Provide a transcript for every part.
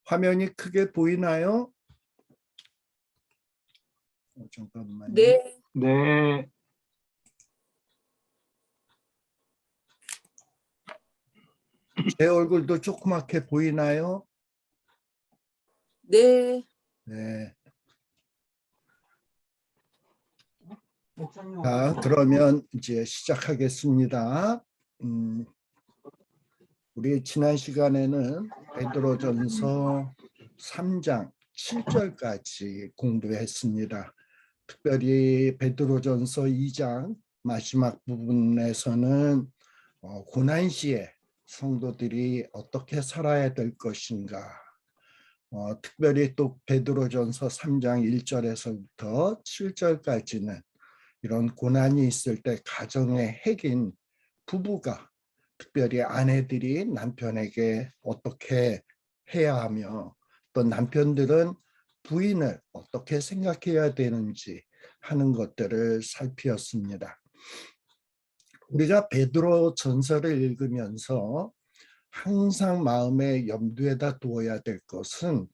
화면이 크게 보이나요? 잠깐만요. 네. 네. 제 얼굴도 조그맣게 보이나요? 네. 네. 자, 그러면 이제 시작하겠습니다. 우리 지난 시간에는 베드로전서 3장 7절까지 공부했습니다. 특별히 베드로전서 2장 마지막 부분에서는 고난 시에 성도들이 어떻게 살아야 될 것인가, 특별히 또 베드로전서 3장 1절에서부터 7절까지는 이런 고난이 있을 때 가정의 핵인 부부가, 특별히 아내들이 남편에게 어떻게 해야 하며 또 남편들은 부인을 어떻게 생각해야 되는지 하는 것들을 살피었습니다. 우리가 베드로 전서를 읽으면서 항상 마음의 염두에다 두어야 될 것은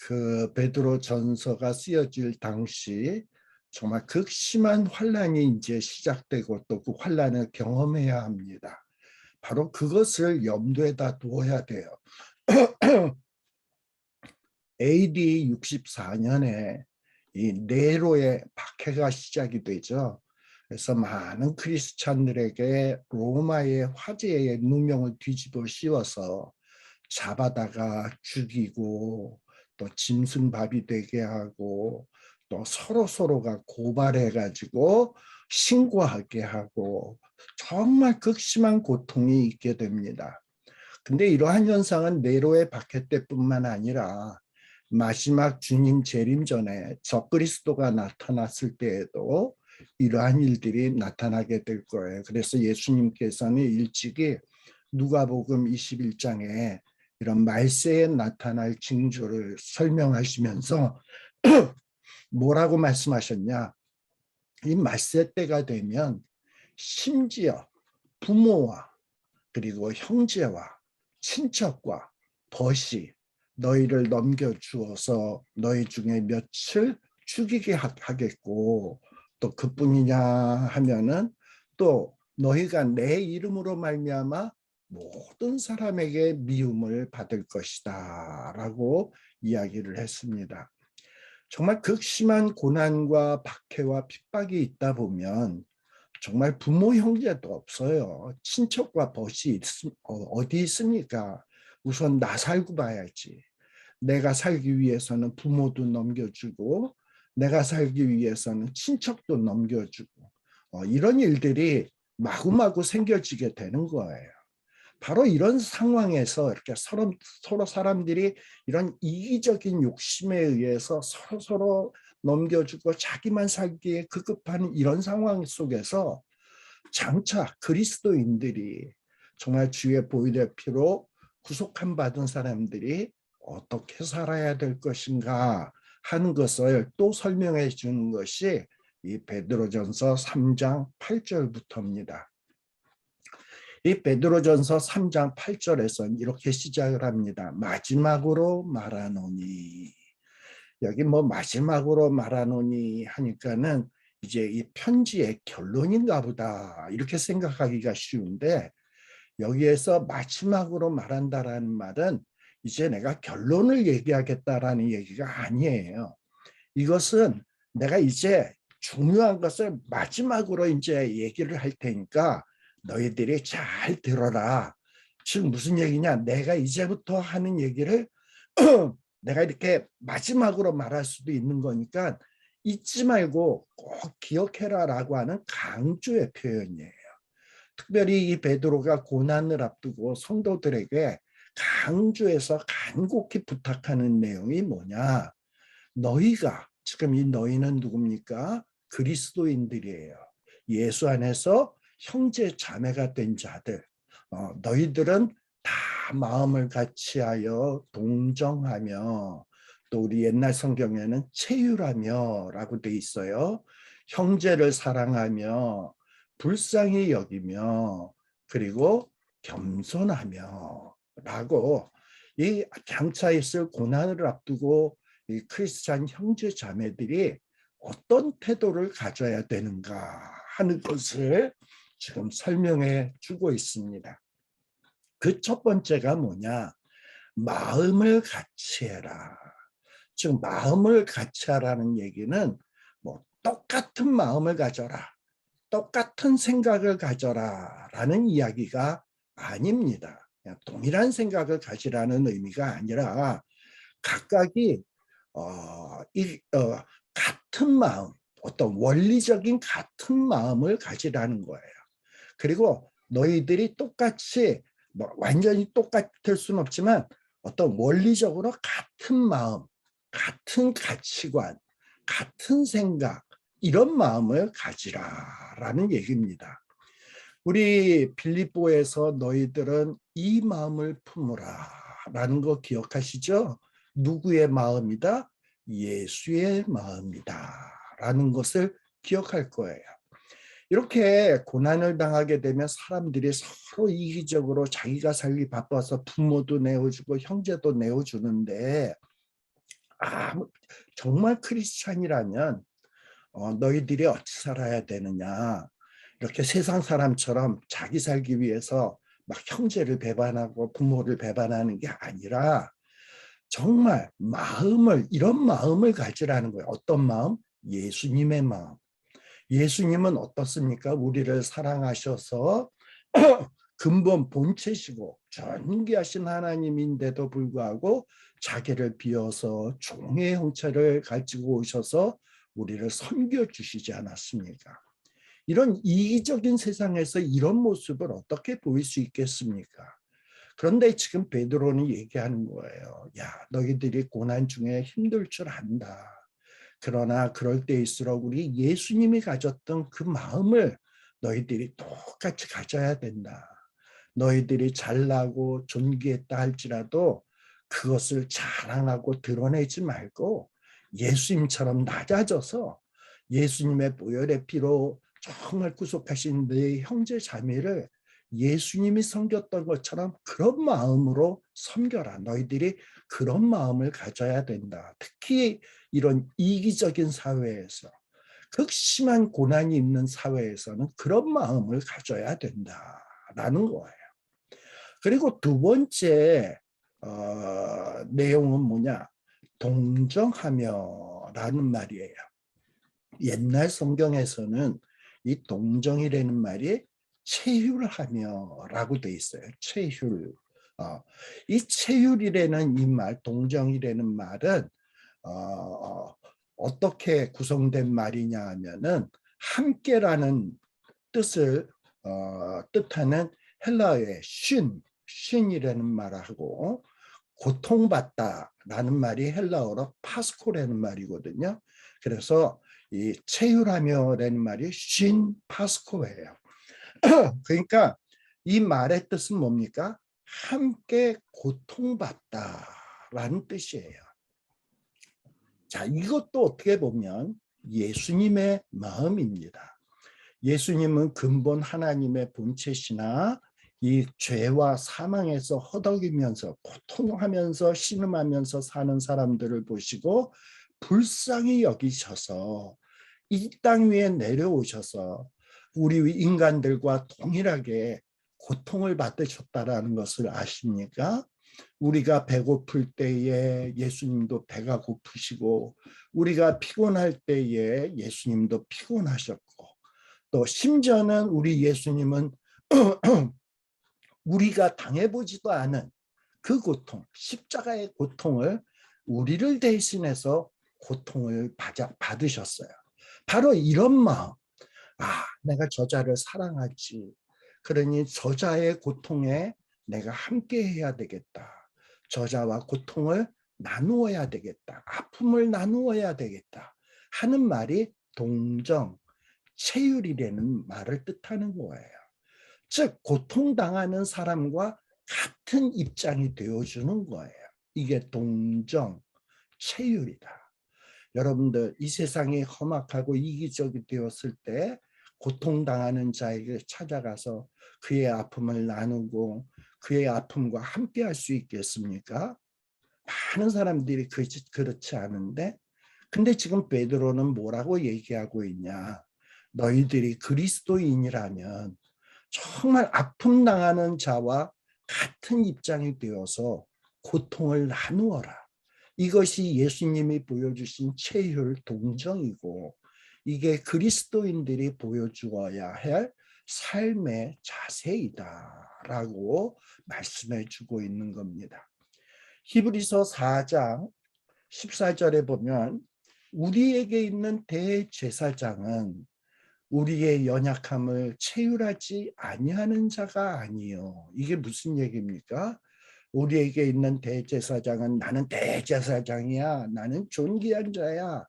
그 베드로 전서가 쓰여질 당시 정말 극심한 환란이 이제 시작되고 또 그 환란을 경험해야 합니다. 바로 그것을 염두에다 두어야 돼요. AD 64년에 이 네로의 박해가 시작이 되죠. 그래서 많은 크리스찬들에게 로마의 화재의 누명을 뒤집어 씌워서 잡아다가 죽이고 또 짐승밥이 되게 하고 또 서로가 고발해가지고 신고하게 하고 정말 극심한 고통이 있게 됩니다. 근데 이러한 현상은 네로의 박해 때뿐만 아니라 마지막 주님 재림 전에 적그리스도가 나타났을 때에도 이러한 일들이 나타나게 될 거예요. 그래서 예수님께서는 일찍이 누가복음 21장에 이런 말세에 나타날 징조를 설명하시면서 뭐라고 말씀하셨냐? 이 말세 때가 되면 심지어 부모와 그리고 형제와 친척과 벗이 너희를 넘겨주어서 너희 중에 며칠 죽이게 하겠고, 또 그뿐이냐 하면은 또 너희가 내 이름으로 말미암아 모든 사람에게 미움을 받을 것이다 라고 이야기를 했습니다. 정말 극심한 고난과 박해와 핍박이 있다 보면 정말 부모 형제도 없어요. 친척과 벗이 어디 있습니까? 우선 나 살고 봐야지. 내가 살기 위해서는 부모도 넘겨주고 내가 살기 위해서는 친척도 넘겨주고 이런 일들이 마구마구 생겨지게 되는 거예요. 바로 이런 상황에서 이렇게 서로 사람들이 이런 이기적인 욕심에 의해서 서로 넘겨주고 자기만 살기에 급급한 이런 상황 속에서 장차 그리스도인들이 정말 주의 보혈의 피로 구속함 받은 사람들이 어떻게 살아야 될 것인가 하는 것을 또 설명해 주는 것이 이 베드로전서 3장 8절부터입니다. 이 베드로전서 3장 8절에서는 이렇게 시작을 합니다. 마지막으로 말하노니. 여기 뭐 마지막으로 말하노니 하니까는 이제 이 편지의 결론인가 보다 이렇게 생각하기가 쉬운데, 여기에서 마지막으로 말한다라는 말은 이제 내가 결론을 얘기하겠다라는 얘기가 아니에요. 이것은 내가 이제 중요한 것을 마지막으로 이제 얘기를 할 테니까 너희들이 잘 들어라. 즉 무슨 얘기냐? 내가 이제부터 하는 얘기를 내가 이렇게 마지막으로 말할 수도 있는 거니까 잊지 말고 꼭 기억해라라고 하는 강조의 표현이에요. 특별히 이 베드로가 고난을 앞두고 성도들에게 강조해서 간곡히 부탁하는 내용이 뭐냐? 너희가, 지금 이 너희는 누굽니까? 그리스도인들이에요. 예수 안에서 형제 자매가 된 자들. 너희들은 다 마음을 같이하여 동정하며, 또 우리 옛날 성경에는 체휼하며 라고 돼 있어요. 형제를 사랑하며 불쌍히 여기며 그리고 겸손하며 라고 이 장차 있을 고난을 앞두고 이 크리스찬 형제 자매들이 어떤 태도를 가져야 되는가 하는 것을 지금 설명해 주고 있습니다. 그 첫 번째가 뭐냐? 마음을 같이 해라. 지금 마음을 같이 하라는 얘기는 뭐 똑같은 마음을 가져라, 똑같은 생각을 가져라 라는 이야기가 아닙니다. 그냥 동일한 생각을 가지라는 의미가 아니라 각각이 같은 마음, 어떤 원리적인 같은 마음을 가지라는 거예요. 그리고 너희들이 똑같이 뭐 완전히 똑같을 수는 없지만 어떤 원리적으로 같은 마음, 같은 가치관, 같은 생각, 이런 마음을 가지라라는 얘기입니다. 우리 빌립보에서 너희들은 이 마음을 품으라라는 거 기억하시죠? 누구의 마음이다? 예수의 마음이다라는 것을 기억할 거예요. 이렇게 고난을 당하게 되면 사람들이 서로 이기적으로 자기가 살기 바빠서 부모도 내어주고 형제도 내어주는데, 정말 크리스찬이라면 너희들이 어찌 살아야 되느냐, 이렇게 세상 사람처럼 자기 살기 위해서 막 형제를 배반하고 부모를 배반하는 게 아니라 정말 이런 마음을 가지라는 거예요. 어떤 마음? 예수님의 마음. 예수님은 어떻습니까? 우리를 사랑하셔서 근본 본체시고 존귀하신 하나님인데도 불구하고 자기를 비워서 종의 형체를 가지고 오셔서 우리를 섬겨주시지 않았습니까? 이런 이기적인 세상에서 이런 모습을 어떻게 보일 수 있겠습니까? 그런데 지금 베드로는 얘기하는 거예요. 야, 너희들이 고난 중에 힘들 줄 안다. 그러나 그럴 때일수록 우리 예수님이 가졌던 그 마음을 너희들이 똑같이 가져야 된다. 너희들이 잘나고 존귀했다 할지라도 그것을 자랑하고 드러내지 말고 예수님처럼 낮아져서 예수님의 보혈의 피로 정말 구속하신 네 형제 자매를 예수님이 섬겼던 것처럼 그런 마음으로 섬겨라. 너희들이 그런 마음을 가져야 된다. 특히 이런 이기적인 사회에서, 극심한 고난이 있는 사회에서는 그런 마음을 가져야 된다라는 거예요. 그리고 두 번째 내용은 뭐냐? 동정하며라는 말이에요. 옛날 성경에서는 이 동정이라는 말이 체휼하며라고 돼 있어요. 체휼. 이 체휼이라는 이 말, 동정이라는 말은 어떻게 구성된 말이냐 하면은 함께라는 뜻을 뜻하는 헬라어의 쉰이라는 말하고 고통받다라는 말이 헬라어로 파스코라는 말이거든요. 그래서 이 체휼하며라는 말이 쉰 파스코예요. 그러니까 이 말의 뜻은 뭡니까? 함께 고통받다라는 뜻이에요. 자, 이것도 어떻게 보면 예수님의 마음입니다. 예수님은 근본 하나님의 본체시나 이 죄와 사망에서 허덕이면서 고통하면서 신음하면서 사는 사람들을 보시고 불쌍히 여기셔서 이 땅 위에 내려오셔서 우리 인간들과 동일하게 고통을 받으셨다라는 것을 아십니까? 우리가 배고플 때에 예수님도 배가 고프시고 우리가 피곤할 때에 예수님도 피곤하셨고 또 심지어는 우리 예수님은 우리가 당해보지도 않은 그 고통, 십자가의 고통을 우리를 대신해서 고통을 받으셨어요. 바로 이런 마음, 내가 저자를 사랑하지. 그러니 저자의 고통에 내가 함께 해야 되겠다. 저자와 고통을 나누어야 되겠다. 아픔을 나누어야 되겠다. 하는 말이 동정, 체휼이라는 말을 뜻하는 거예요. 즉 고통당하는 사람과 같은 입장이 되어주는 거예요. 이게 동정, 체휼이다. 여러분들 이 세상이 험악하고 이기적이 되었을 때 고통당하는 자에게 찾아가서 그의 아픔을 나누고 그의 아픔과 함께 할 수 있겠습니까? 많은 사람들이 그렇지 않은데, 근데 지금 베드로는 뭐라고 얘기하고 있냐? 너희들이 그리스도인이라면 정말 아픔 당하는 자와 같은 입장이 되어서 고통을 나누어라. 이것이 예수님이 보여주신 체휼 동정이고, 이게 그리스도인들이 보여주어야 할 삶의 자세이다라고 말씀해 주고 있는 겁니다. 히브리서 4장 14절에 보면 우리에게 있는 대제사장은 우리의 연약함을 체휼하지 아니하는 자가 아니요. 이게 무슨 얘기입니까? 우리에게 있는 대제사장은 나는 대제사장이야. 나는 존귀한 자야.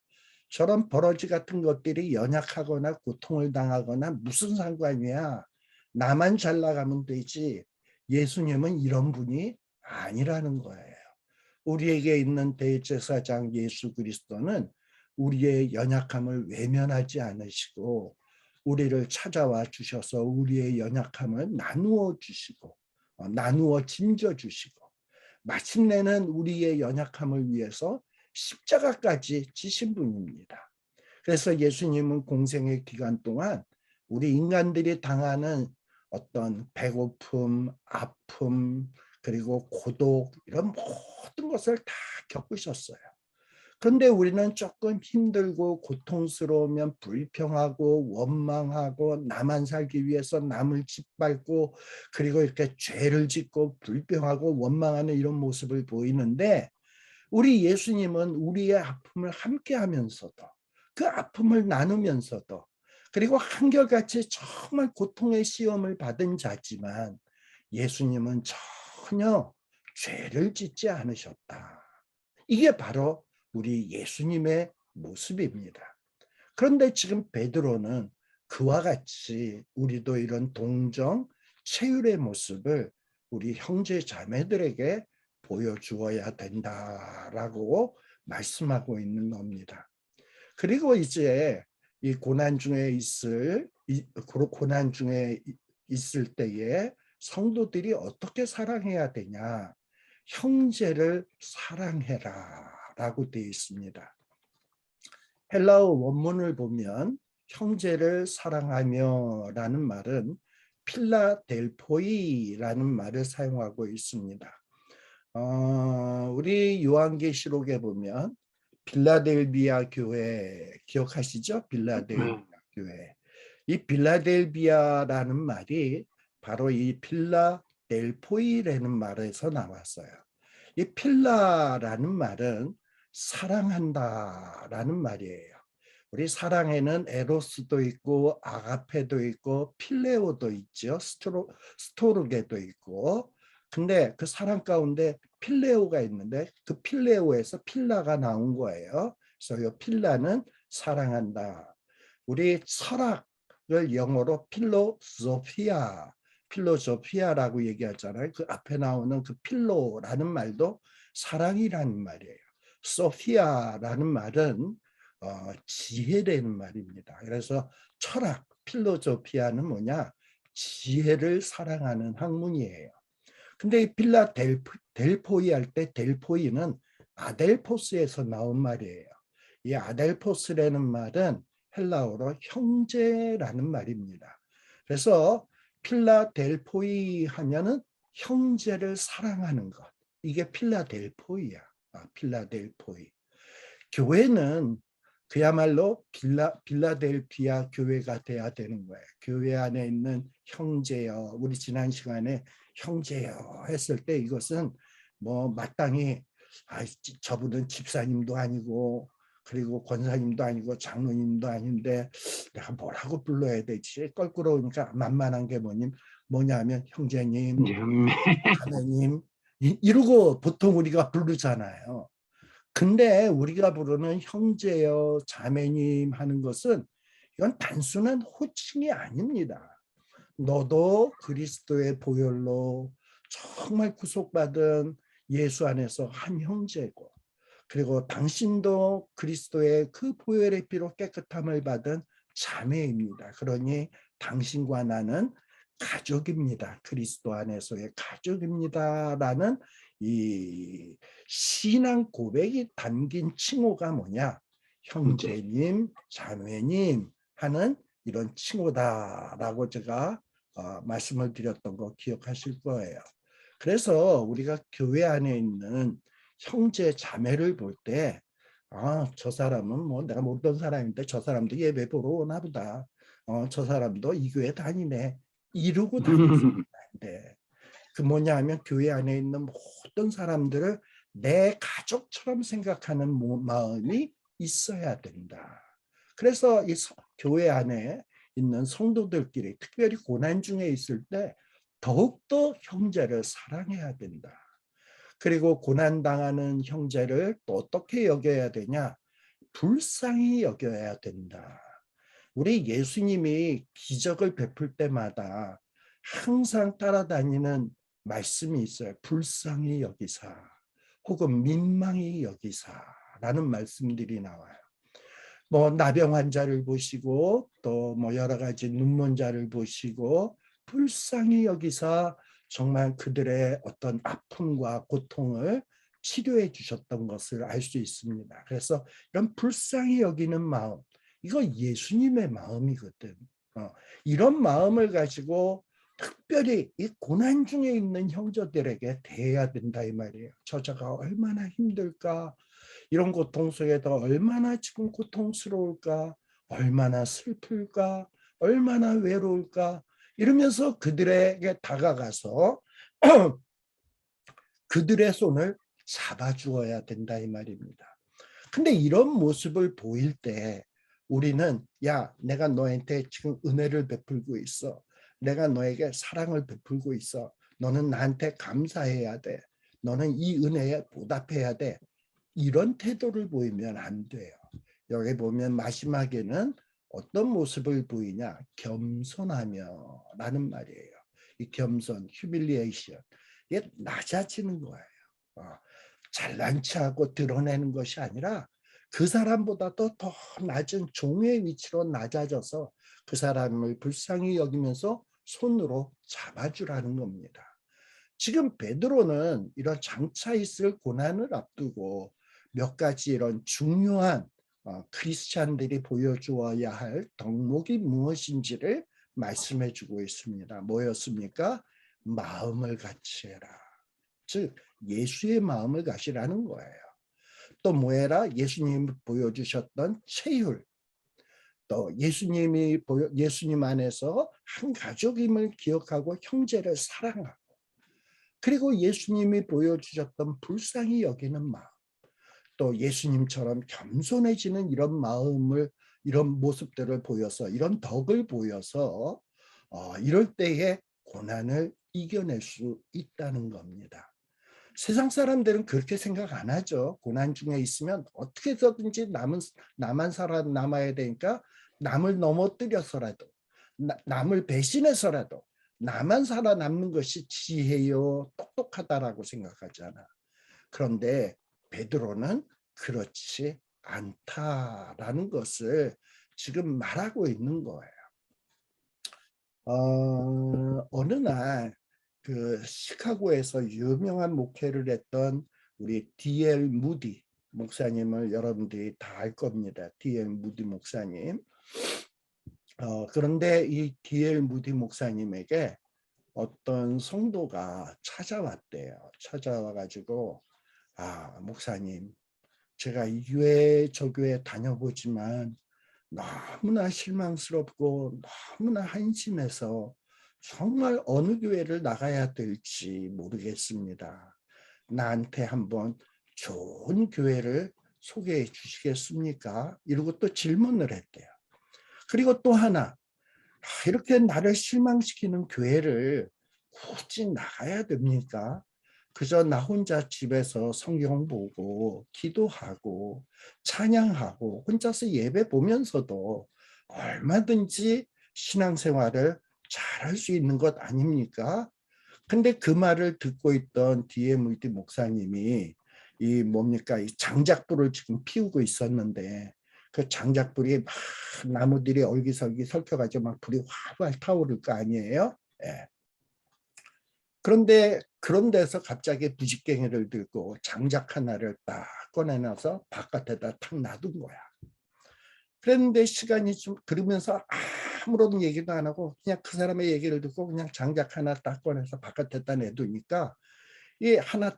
저런 버러지 같은 것들이 연약하거나 고통을 당하거나 무슨 상관이야. 나만 잘 나가면 되지. 예수님은 이런 분이 아니라는 거예요. 우리에게 있는 대제사장 예수 그리스도는 우리의 연약함을 외면하지 않으시고 우리를 찾아와 주셔서 우리의 연약함을 나누어 주시고 나누어 짐져 주시고 마침내는 우리의 연약함을 위해서 십자가까지 지신 분입니다. 그래서 예수님은 공생의 기간 동안 우리 인간들이 당하는 어떤 배고픔, 아픔, 그리고 고독 이런 모든 것을 다 겪으셨어요. 그런데 우리는 조금 힘들고 고통스러우면 불평하고 원망하고 나만 살기 위해서 남을 짓밟고 그리고 이렇게 죄를 짓고 불평하고 원망하는 이런 모습을 보이는데 우리 예수님은 우리의 아픔을 함께 하면서도 그 아픔을 나누면서도 그리고 한결같이 정말 고통의 시험을 받은 자지만 예수님은 전혀 죄를 짓지 않으셨다. 이게 바로 우리 예수님의 모습입니다. 그런데 지금 베드로는 그와 같이 우리도 이런 동정, 체휼의 모습을 우리 형제 자매들에게 보여주어야 된다라고 말씀하고 있는 겁니다. 그리고 이제 이 고난 중에 있을 때에 성도들이 어떻게 사랑해야 되냐? 형제를 사랑해라라고 되어 있습니다. 헬라어 원문을 보면 형제를 사랑하며라는 말은 필라델포이라는 말을 사용하고 있습니다. 우리 요한계시록에 보면 빌라델비아 교회 기억하시죠? 빌라델비아 교회. 이 빌라델비아라는 말이 바로 이 필라델포이라는 말에서 나왔어요. 이 필라라는 말은 사랑한다라는 말이에요. 우리 사랑에는 에로스도 있고 아가페도 있고 필레오도 있죠. 스토르게도 있고. 근데 그 사랑 가운데 필레오가 있는데 그 필레오에서 필라가 나온 거예요. 그래서 이 필라는 사랑한다. 우리 철학을 영어로 필로소피아라고 얘기하잖아요. 그 앞에 나오는 그 필로라는 말도 사랑이라는 말이에요. 소피아라는 말은 지혜라는 말입니다. 그래서 철학, 필로소피아는 뭐냐? 지혜를 사랑하는 학문이에요. 근데 이 필라델포이 할 때 델포이는 아델포스에서 나온 말이에요. 이 아델포스라는 말은 헬라어로 형제라는 말입니다. 그래서 필라델포이 하면은 형제를 사랑하는 것. 이게 필라델포이야. 필라델포이. 교회는 그야말로 빌라델피아 교회가 돼야 되는 거예요. 교회 안에 있는 형제여, 우리 지난 시간에 형제여 했을 때 이것은 뭐 마땅히 저분은 집사님도 아니고 그리고 권사님도 아니고 장로님도 아닌데 내가 뭐라고 불러야 되지? 껄끄러우니까 만만한 게 뭐냐면 형제님, 자매님 이러고 보통 우리가 부르잖아요. 근데 우리가 부르는 형제여 자매님 하는 것은 이건 단순한 호칭이 아닙니다. 너도 그리스도의 보혈로 정말 구속받은 예수 안에서 한 형제고 그리고 당신도 그리스도의 그 보혈의 피로 깨끗함을 받은 자매입니다. 그러니 당신과 나는 가족입니다. 그리스도 안에서의 가족입니다라는 이 신앙 고백이 담긴 칭호가 뭐냐? 형제님, 자매님 하는 이런 칭호다라고 제가 말씀을 드렸던 거 기억하실 거예요. 그래서 우리가 교회 안에 있는 형제 자매를 볼 때 저 사람은 뭐 내가 모르던 사람인데 저 사람도 예배 보러 오나 보다. 저 사람도 이 교회 다니네. 이러고 다녔어야 되는데 그 뭐냐 하면 교회 안에 있는 모든 사람들을 내 가족처럼 생각하는 마음이 있어야 된다. 그래서 이 교회 안에 있는 성도들끼리 특별히 고난 중에 있을 때 더욱더 형제를 사랑해야 된다. 그리고 고난당하는 형제를 또 어떻게 여겨야 되냐? 불쌍히 여겨야 된다. 우리 예수님이 기적을 베풀 때마다 항상 따라다니는 말씀이 있어요. 불쌍히 여기사 혹은 민망히 여기사라는 말씀들이 나와요. 뭐 나병 환자를 보시고 또 뭐 여러 가지 눈먼 자를 보시고 불쌍히 여기사 정말 그들의 어떤 아픔과 고통을 치료해 주셨던 것을 알 수 있습니다. 그래서 이런 불쌍히 여기는 마음, 이거 예수님의 마음이거든. 이런 마음을 가지고 특별히 이 고난 중에 있는 형제들에게 대해야 된다 이 말이에요. 저자가 얼마나 힘들까, 이런 고통 속에서 얼마나 지금 고통스러울까, 얼마나 슬플까, 얼마나 외로울까, 이러면서 그들에게 다가가서 그들의 손을 잡아주어야 된다 이 말입니다. 근데 이런 모습을 보일 때 우리는 야, 내가 너한테 지금 은혜를 베풀고 있어. 내가 너에게 사랑을 베풀고 있어. 너는 나한테 감사해야 돼. 너는 이 은혜에 보답해야 돼. 이런 태도를 보이면 안 돼요. 여기 보면 마지막에는 어떤 모습을 보이냐? 겸손하며 라는 말이에요. 이 겸손, 휴밀리에이션. 이게 낮아지는 거예요. 잘난 체하고 드러내는 것이 아니라 그 사람보다도 더 낮은 종의 위치로 낮아져서 그 사람을 불쌍히 여기면서 손으로 잡아주라는 겁니다. 지금 베드로는 이런 장차 있을 고난을 앞두고 몇 가지 이런 중요한 크리스찬들이 보여주어야 할 덕목이 무엇인지를 말씀해 주고 있습니다. 뭐였습니까? 마음을 같이 해라. 즉 예수의 마음을 가시라는 거예요. 또 뭐해라? 예수님이 보여주셨던 체휼, 또 예수님 안에서 한 가족임을 기억하고 형제를 사랑하고, 그리고 예수님이 보여주셨던 불쌍히 여기는 마음, 또 예수님처럼 겸손해지는 이런 마음을, 이런 모습들을 보여서, 이런 덕을 보여서 이럴 때에 고난을 이겨낼 수 있다는 겁니다. 세상 사람들은 그렇게 생각 안 하죠. 고난 중에 있으면 어떻게 해서든지 나만 살아남아야 되니까 남을 넘어뜨려서라도, 남을 배신해서라도 나만 살아남는 것이 지혜요, 똑똑하다라고 생각하잖아. 그런데 베드로는 그렇지 않다라는 것을 지금 말하고 있는 거예요. 어느 날 그 시카고에서 유명한 목회를 했던 우리 D.L. 무디 목사님을 여러분들이 다 알 겁니다. D.L. 무디 목사님. 그런데 이 D.L. 무디 목사님에게 어떤 성도가 찾아왔대요. 찾아와가지고 목사님, 제가 이 교회 저 교회 다녀보지만 너무나 실망스럽고 너무나 한심해서 정말 어느 교회를 나가야 될지 모르겠습니다. 나한테 한번 좋은 교회를 소개해 주시겠습니까? 이러고 또 질문을 했대요. 그리고 또 하나, 이렇게 나를 실망시키는 교회를 굳이 나가야 됩니까? 그저 나 혼자 집에서 성경 보고 기도하고 찬양하고 혼자서 예배 보면서도 얼마든지 신앙생활을 잘할 수 있는 것 아닙니까? 근데 그 말을 듣고 있던 D.M.D. 목사님이 이 뭡니까? 이 장작불을 지금 피우고 있었는데 그 장작불이 막 나무들이 얼기설기 설켜가지고 막 불이 활활 타오를 거 아니에요? 예. 그런데 그런 데서 갑자기 부직갱이를 들고 장작 하나를 딱 꺼내놔서 바깥에다 탁 놔둔 거야. 그랬는데 시간이 좀 그러면서 아무런 얘기도 안 하고 그냥 그 사람의 얘기를 듣고 그냥 장작 하나 딱 꺼내서 바깥에다 내두니까 이 하나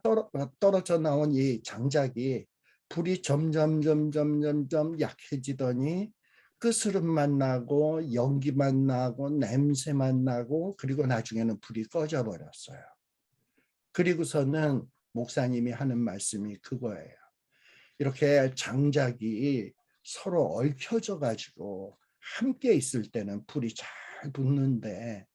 떨어져 나온 이 장작이 불이 점점 약해지더니 그스름만 나고 연기만 나고 냄새만 나고 그리고 나중에는 불이 꺼져 버렸어요. 그리고서는 목사님이 하는 말씀이 그거예요. 이렇게 장작이 서로 얽혀져 가지고 함께 있을 때는 불이 잘 붙는데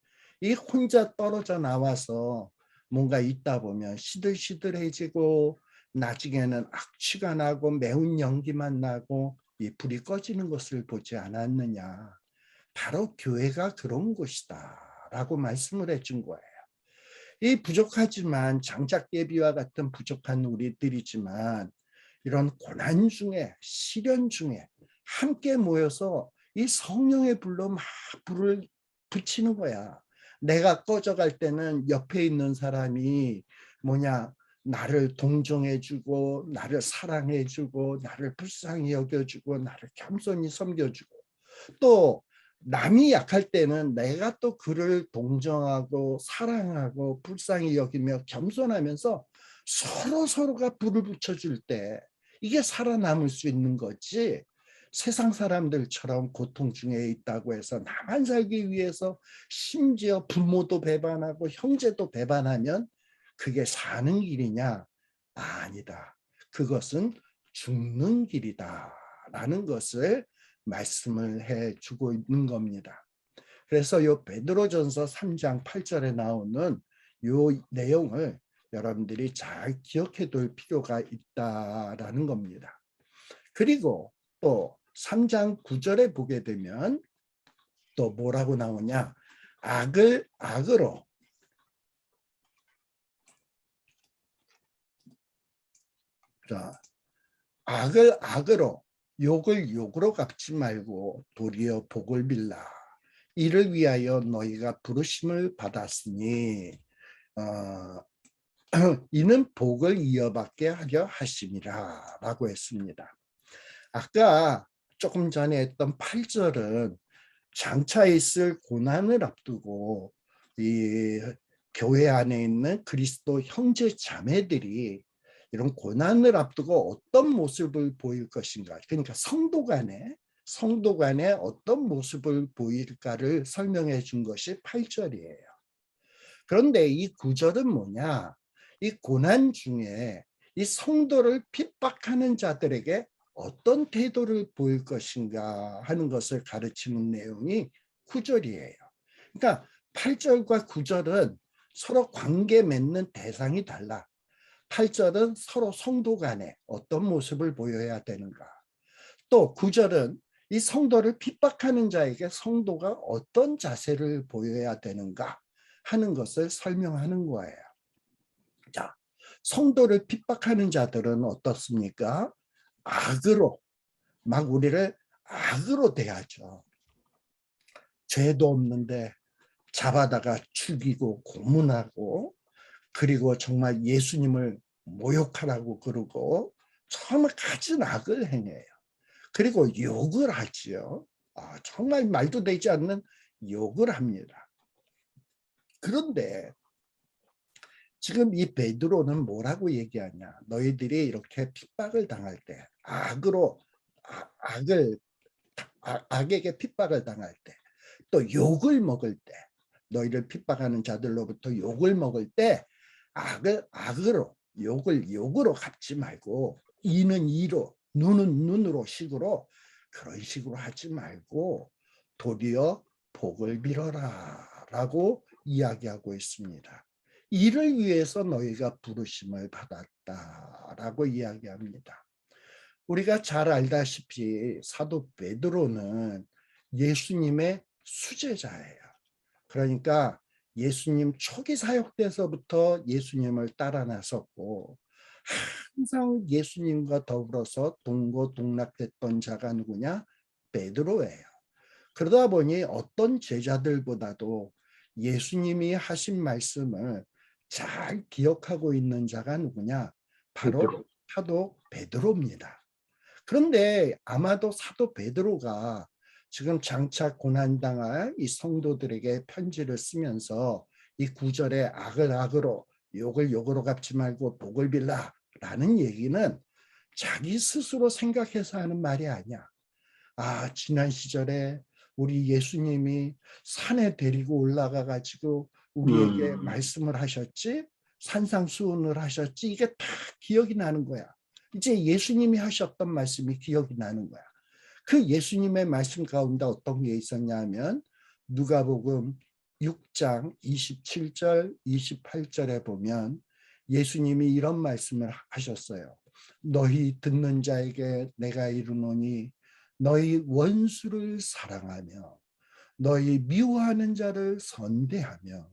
이 혼자 떨어져 나와서 뭔가 있다 보면 시들시들해지고 나중에는 악취가 나고 매운 연기만 나고 이 불이 꺼지는 것을 보지 않았느냐. 바로 교회가 그런 곳이다 라고 말씀을 해준 거예요. 이 부족하지만 장작개비와 같은 부족한 우리들이지만 이런 고난 중에 시련 중에 함께 모여서 이 성령의 불로 막 불을 붙이는 거야. 내가 꺼져갈 때는 옆에 있는 사람이 나를 동정해주고 나를 사랑해주고 나를 불쌍히 여겨주고 나를 겸손히 섬겨주고 또 남이 약할 때는 내가 또 그를 동정하고 사랑하고 불쌍히 여기며 겸손하면서 서로가 불을 붙여줄 때 이게 살아남을 수 있는 거지. 세상 사람들처럼 고통 중에 있다고 해서 나만 살기 위해서 심지어 부모도 배반하고 형제도 배반하면 그게 사는 길이냐? 아니다. 그것은 죽는 길이다 라는 것을 말씀을 해주고 있는 겁니다. 그래서 요 베드로전서 3장 8절에 나오는 요 내용을 여러분들이 잘 기억해 둘 필요가 있다라는 겁니다. 그리고 또 3장 9절에 보게 되면 또 뭐라고 나오냐? 악을 악으로 자, 악을 악으로 욕을 욕으로 갚지 말고 도리어 복을 빌라. 이를 위하여 너희가 부르심을 받았으니 이는 복을 이어받게 하려 하심이라 라고 했습니다. 아까 조금 전에 했던 8절은 장차 있을 고난을 앞두고 이 교회 안에 있는 그리스도 형제 자매들이 이런 고난을 앞두고 어떤 모습을 보일 것인가. 그러니까 성도 간에 어떤 모습을 보일까를 설명해 준 것이 8절이에요. 그런데 이 9절은 뭐냐? 이 고난 중에 이 성도를 핍박하는 자들에게 어떤 태도를 보일 것인가 하는 것을 가르치는 내용이 9절이에요. 그러니까 8절과 9절은 서로 관계 맺는 대상이 달라. 8절은 서로 성도 간에 어떤 모습을 보여야 되는가. 또 9절은 이 성도를 핍박하는 자에게 성도가 어떤 자세를 보여야 되는가 하는 것을 설명하는 거예요. 자, 성도를 핍박하는 자들은 어떻습니까? 악으로, 막 우리를 악으로 대하죠. 죄도 없는데 잡아다가 죽이고 고문하고 그리고 정말 예수님을 모욕하라고 그러고 정말 갖은 악을 행해요. 그리고 욕을 하지요. 정말 말도 되지 않는 욕을 합니다. 그런데 지금 이 베드로는 뭐라고 얘기하냐? 너희들이 이렇게 핍박을 당할 때, 악에게 핍박을 당할 때, 또 욕을 먹을 때, 너희를 핍박하는 자들로부터 욕을 먹을 때, 악을 악으로, 욕을 욕으로 갚지 말고, 이는 이로, 눈은 눈으로 식으로, 그런 식으로 하지 말고, 도리어 복을 빌어라 라고 이야기하고 있습니다. 이를 위해서 너희가 부르심을 받았다라고 이야기합니다. 우리가 잘 알다시피 사도 베드로는 예수님의 수제자예요. 그러니까 예수님 초기 사역 때서부터 예수님을 따라 나섰고 항상 예수님과 더불어서 동고동락했던 자가 누구냐? 베드로예요. 그러다 보니 어떤 제자들보다도 예수님이 하신 말씀을 잘 기억하고 있는 자가 누구냐? 바로 베드로. 사도 베드로입니다. 그런데 아마도 사도 베드로가 지금 장차 고난당할 이 성도들에게 편지를 쓰면서 이 구절에 악을 악으로 욕을 욕으로 갚지 말고 복을 빌라 라는 얘기는 자기 스스로 생각해서 하는 말이 아니야. 아, 지난 시절에 우리 예수님이 산에 데리고 올라가 가지고 우리에게 말씀을 하셨지, 산상수훈을 하셨지, 이게 다 기억이 나는 거야. 이제 예수님이 하셨던 말씀이 기억이 나는 거야. 그 예수님의 말씀 가운데 어떤 게 있었냐 하면 누가복음 6장 27절 28절에 보면 예수님이 이런 말씀을 하셨어요. 너희 듣는 자에게 내가 이르노니 너희 원수를 사랑하며 너희 미워하는 자를 선대하며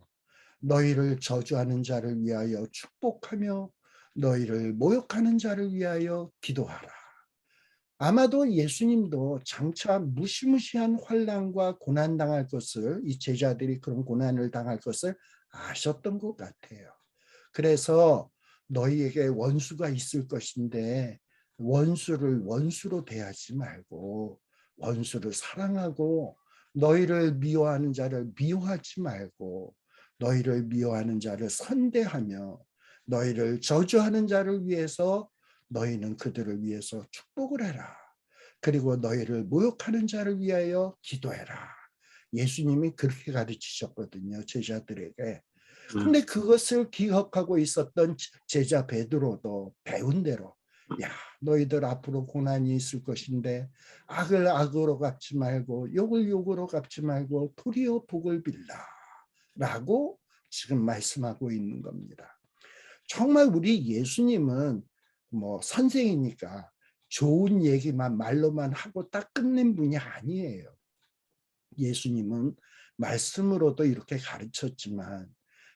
너희를 저주하는 자를 위하여 축복하며 너희를 모욕하는 자를 위하여 기도하라. 아마도 예수님도 장차 무시무시한 환난과 고난 당할 것을, 이 제자들이 그런 고난을 당할 것을 아셨던 것 같아요. 그래서 너희에게 원수가 있을 것인데 원수를 원수로 대하지 말고 원수를 사랑하고 너희를 미워하는 자를 미워하지 말고 너희를 미워하는 자를 선대하며 너희를 저주하는 자를 위해서 너희는 그들을 위해서 축복을 해라. 그리고 너희를 모욕하는 자를 위하여 기도해라. 예수님이 그렇게 가르치셨거든요, 제자들에게. 근데 그것을 기억하고 있었던 제자 베드로도 배운 대로 야, 너희들 앞으로 고난이 있을 것인데 악을 악으로 갚지 말고 욕을 욕으로 갚지 말고 도리어 복을 빌라 라고 지금 말씀하고 있는 겁니다. 정말 우리 예수님은 뭐 선생이니까 좋은 얘기만 말로만 하고 딱 끝낸 분이 아니에요. 예수님은 말씀으로도 이렇게 가르쳤지만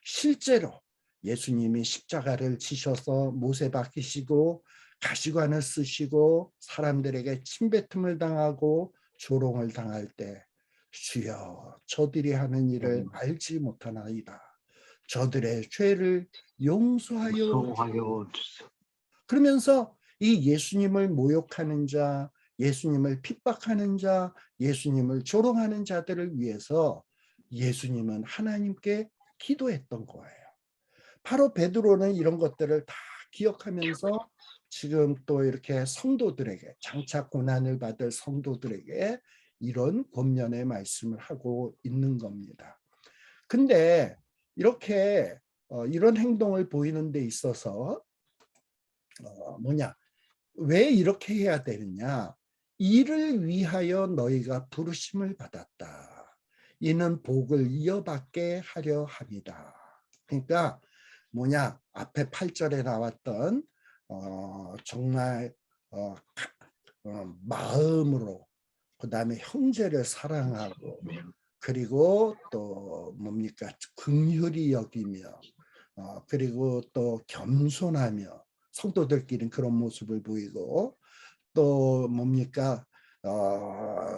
실제로 예수님이 십자가를 지셔서 못에 박히시고 가시관을 쓰시고 사람들에게 침뱉음을 당하고 조롱을 당할 때 주여 저들이 하는 일을 알지 못하나이다. 저들의 죄를 용서하여 주소서. 그러면서 이 예수님을 모욕하는 자, 예수님을 핍박하는 자, 예수님을 조롱하는 자들을 위해서 예수님은 하나님께 기도했던 거예요. 바로 베드로는 이런 것들을 다 기억하면서 지금 또 이렇게 성도들에게 장차 고난을 받을 성도들에게 이런 권면의 말씀을 하고 있는 겁니다. 근데 이렇게 이런 행동을 보이는 데 있어서 왜 이렇게 해야 되느냐? 이를 위하여 너희가 부르심을 받았다. 이는 복을 이어받게 하려 함이다. 그러니까 앞에 8절에 나왔던 정말 마음으로 그다음에 형제를 사랑하고 그리고 또 긍휼히 여기며 그리고 또 겸손하며 성도들끼리는 그런 모습을 보이고 또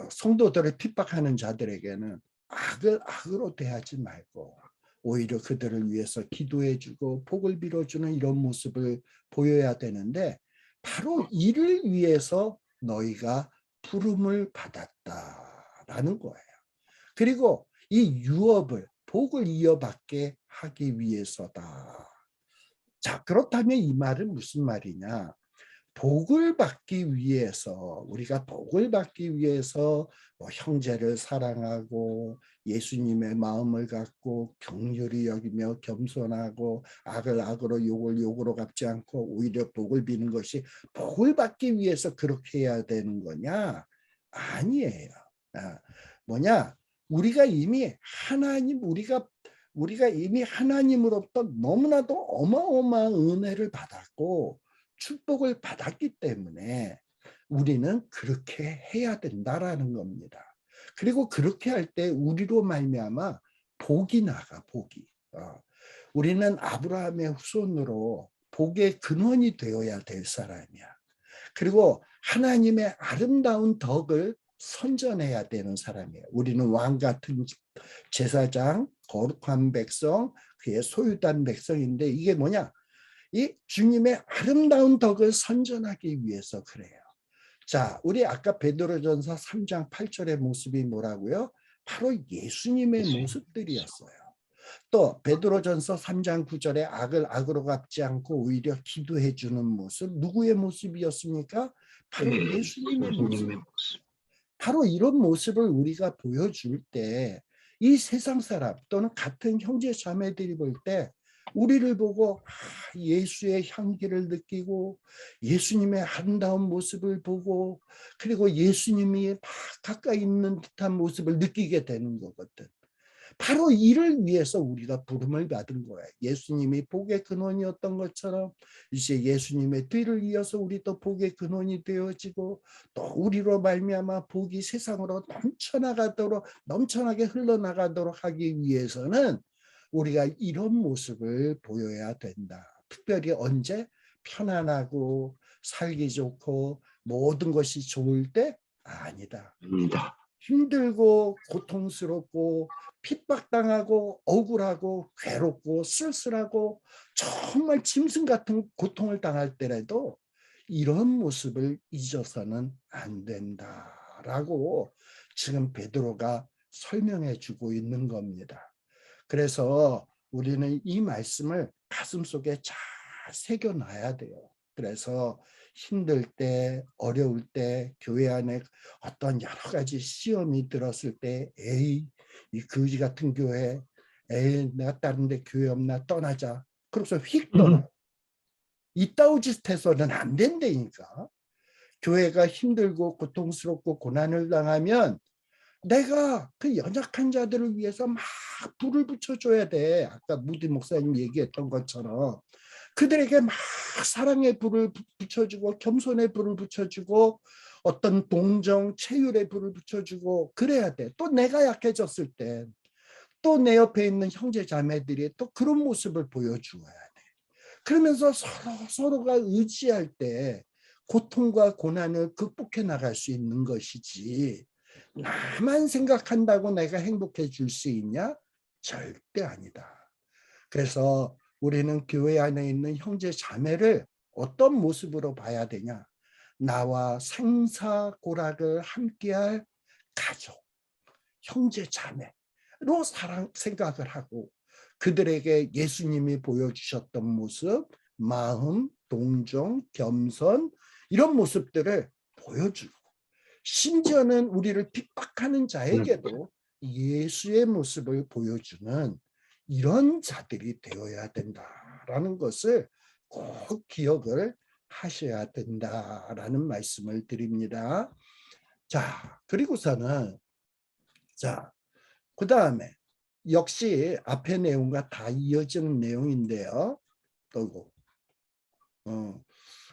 성도들을 핍박하는 자들에게는 악을 악으로 대하지 말고 오히려 그들을 위해서 기도해주고 복을 빌어주는 이런 모습을 보여야 되는데 바로 이를 위해서 너희가 부름을 받았다라는 거예요. 그리고 이 유업을 복을 이어받게 하기 위해서다. 자, 그렇다면 이 말은 무슨 말이냐? 복을 받기 위해서 우리가 복을 받기 위해서 형제를 사랑하고 예수님의 마음을 갖고 긍휼히 여기며 겸손하고 악을 악으로 욕을 욕으로 갚지 않고 오히려 복을 비는 것이 복을 받기 위해서 그렇게 해야 되는 거냐? 아니에요. 우리가 이미 하나님으로부터 너무나도 어마어마한 은혜를 받았고 축복을 받았기 때문에 우리는 그렇게 해야 된다라는 겁니다. 그리고 그렇게 할 때 우리로 말미암아 복이 나가, 복이. 우리는 아브라함의 후손으로 복의 근원이 되어야 될 사람이야. 그리고 하나님의 아름다운 덕을 선전해야 되는 사람이에요. 우리는 왕 같은 제사장, 거룩한 백성, 그의 소유된 백성인데 이게 뭐냐? 이 주님의 아름다운 덕을 선전하기 위해서 그래요. 자, 우리 아까 베드로전서 3장 8절의 모습이 뭐라고요? 바로 예수님의 모습들이었어요. 또 베드로전서 3장 9절에 악을 악으로 갚지 않고 오히려 기도해 주는 모습, 누구의 모습이었습니까? 바로 예수님의 모습. 바로 이런 모습을 우리가 보여줄 때 이 세상 사람 또는 같은 형제 자매들이 볼 때 우리를 보고 예수의 향기를 느끼고 예수님의 아름다운 모습을 보고 그리고 예수님이 막 가까이 있는 듯한 모습을 느끼게 되는 거거든. 바로 이를 위해서 우리가 부름을 받은 거예요. 예수님이 복의 근원이었던 것처럼 이제 예수님의 뒤를 이어서 우리도 복의 근원이 되어지고 또 우리로 말미암아 복이 세상으로 넘쳐나게 흘러나가도록 하기 위해서는 우리가 이런 모습을 보여야 된다. 특별히 언제? 편안하고 살기 좋고 모든 것이 좋을 때? 아니다. 힘들고 고통스럽고 핍박당하고 억울하고 괴롭고 쓸쓸하고 정말 짐승 같은 고통을 당할 때라도 이런 모습을 잊어서는 안 된다라고 지금 베드로가 설명해 주고 있는 겁니다. 그래서 우리는 이 말씀을 가슴속에 잘 새겨놔야 돼요. 그래서 힘들 때, 어려울 때, 교회 안에 어떤 여러 가지 시험이 들었을 때, 에이, 이 거지 같은 교회, 에이, 내가 다른 데 교회 없나 떠나자. 그래서 휙 떠나. 이따위 짓 해서는 안 된다니까. 교회가 힘들고 고통스럽고 고난을 당하면 내가 그 연약한 자들을 위해서 막 불을 붙여줘야 돼. 아까 무디 목사님 얘기했던 것처럼 그들에게 막 사랑의 불을 붙여주고 겸손의 불을 붙여주고 어떤 동정, 체율의 불을 붙여주고 그래야 돼. 또 내가 약해졌을 때 또 내 옆에 있는 형제 자매들이 또 그런 모습을 보여주어야 돼. 그러면서 서로가 의지할 때 고통과 고난을 극복해 나갈 수 있는 것이지 나만 생각한다고 내가 행복해질 수 있냐? 절대 아니다. 그래서 우리는 교회 안에 있는 형제 자매를 어떤 모습으로 봐야 되냐? 나와 생사고락을 함께할 가족, 형제 자매로 생각을 하고 그들에게 예수님이 보여주셨던 모습, 마음, 동정, 겸손 이런 모습들을 보여주고 심지어는 우리를 핍박하는 자에게도 예수의 모습을 보여주는 이런 자들이 되어야 된다라는 것을 꼭 기억을 하셔야 된다라는 말씀을 드립니다. 자, 그리고서는 자, 그다음에 역시 앞의 내용과 다 이어지는 내용인데요. 또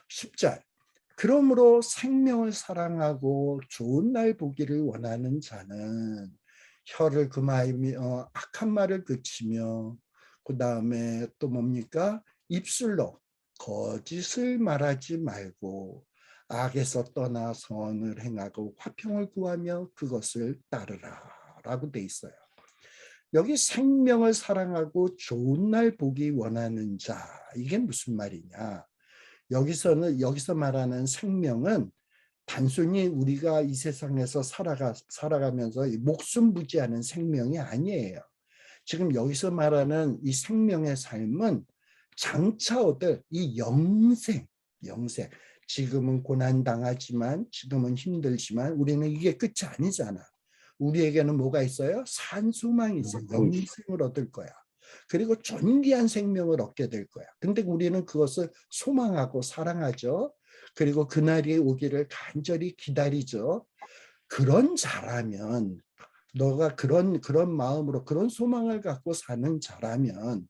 10절. 그러므로 생명을 사랑하고 좋은 날 보기를 원하는 자는 혀를 금하며 악한 말을 그치며 그 다음에 또 뭡니까? 입술로 거짓을 말하지 말고 악에서 떠나 선을 행하고 화평을 구하며 그것을 따르라 라고 돼 있어요. 여기 생명을 사랑하고 좋은 날 보기 원하는 자 이게 무슨 말이냐? 여기서 말하는 생명은 단순히 우리가 이 세상에서 살아가면서 목숨 부지하는 생명이 아니에요. 지금 여기서 말하는 이 생명의 삶은 장차 얻을 이 영생. 지금은 고난당하지만 지금은 힘들지만 우리는 이게 끝이 아니잖아. 우리에게는 뭐가 있어요? 산소망이 있어요. 영생을 얻을 거야. 그리고 존귀한 생명을 얻게 될 거야. 근데 우리는 그것을 소망하고 사랑하죠. 그리고 그날이 오기를 간절히 기다리죠. 그런 자라면 너가 그런 마음으로 그런 소망을 갖고 사는 자라면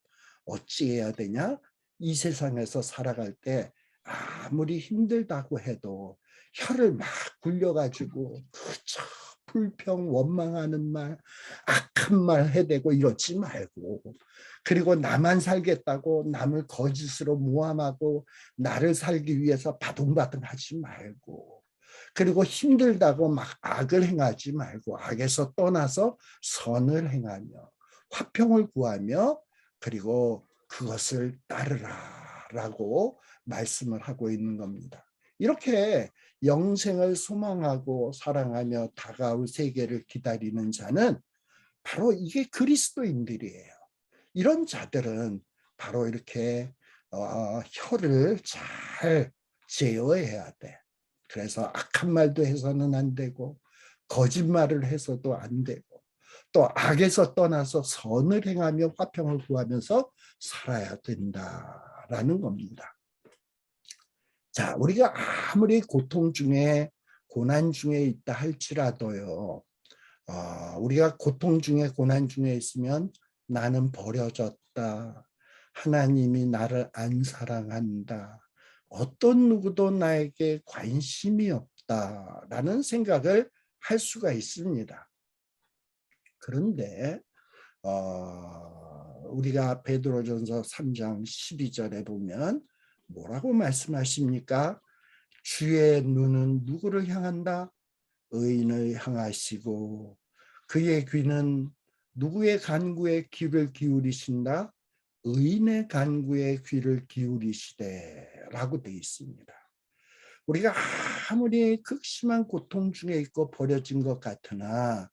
어찌해야 되냐? 이 세상에서 살아갈 때 아무리 힘들다고 해도 혀를 막 굴려가지고 그저 불평 원망하는 말 악한 말 해대고 이러지 말고 그리고 나만 살겠다고 남을 거짓으로 모함하고 나를 살기 위해서 바둥바둥 하지 말고 그리고 힘들다고 막 악을 행하지 말고 악에서 떠나서 선을 행하며 화평을 구하며 그리고 그것을 따르라라고 말씀을 하고 있는 겁니다. 이렇게 영생을 소망하고 사랑하며 다가올 세계를 기다리는 자는 바로 이게 그리스도인들이에요. 이런 자들은 바로 이렇게 혀를 잘 제어해야 돼. 그래서 악한 말도 해서는 안 되고 거짓말을 해서도 안 되고 또 악에서 떠나서 선을 행하며 화평을 구하면서 살아야 된다라는 겁니다. 자, 우리가 아무리 고통 중에 고난 중에 있다 할지라도요. 우리가 고통 중에 고난 중에 있으면 나는 버려졌다. 하나님이 나를 안 사랑한다. 어떤 누구도 나에게 관심이 없다라는 생각을 할 수가 있습니다. 그런데 우리가 베드로전서 3장 12절에 보면 뭐라고 말씀하십니까? 주의 눈은 누구를 향한다? 의인을 향하시고 그의 귀는 누구의 간구에 귀를 기울이신다? 의인의 간구에 귀를 기울이시되 라고 되어 있습니다. 우리가 아무리 극심한 고통 중에 있고 버려진 것 같으나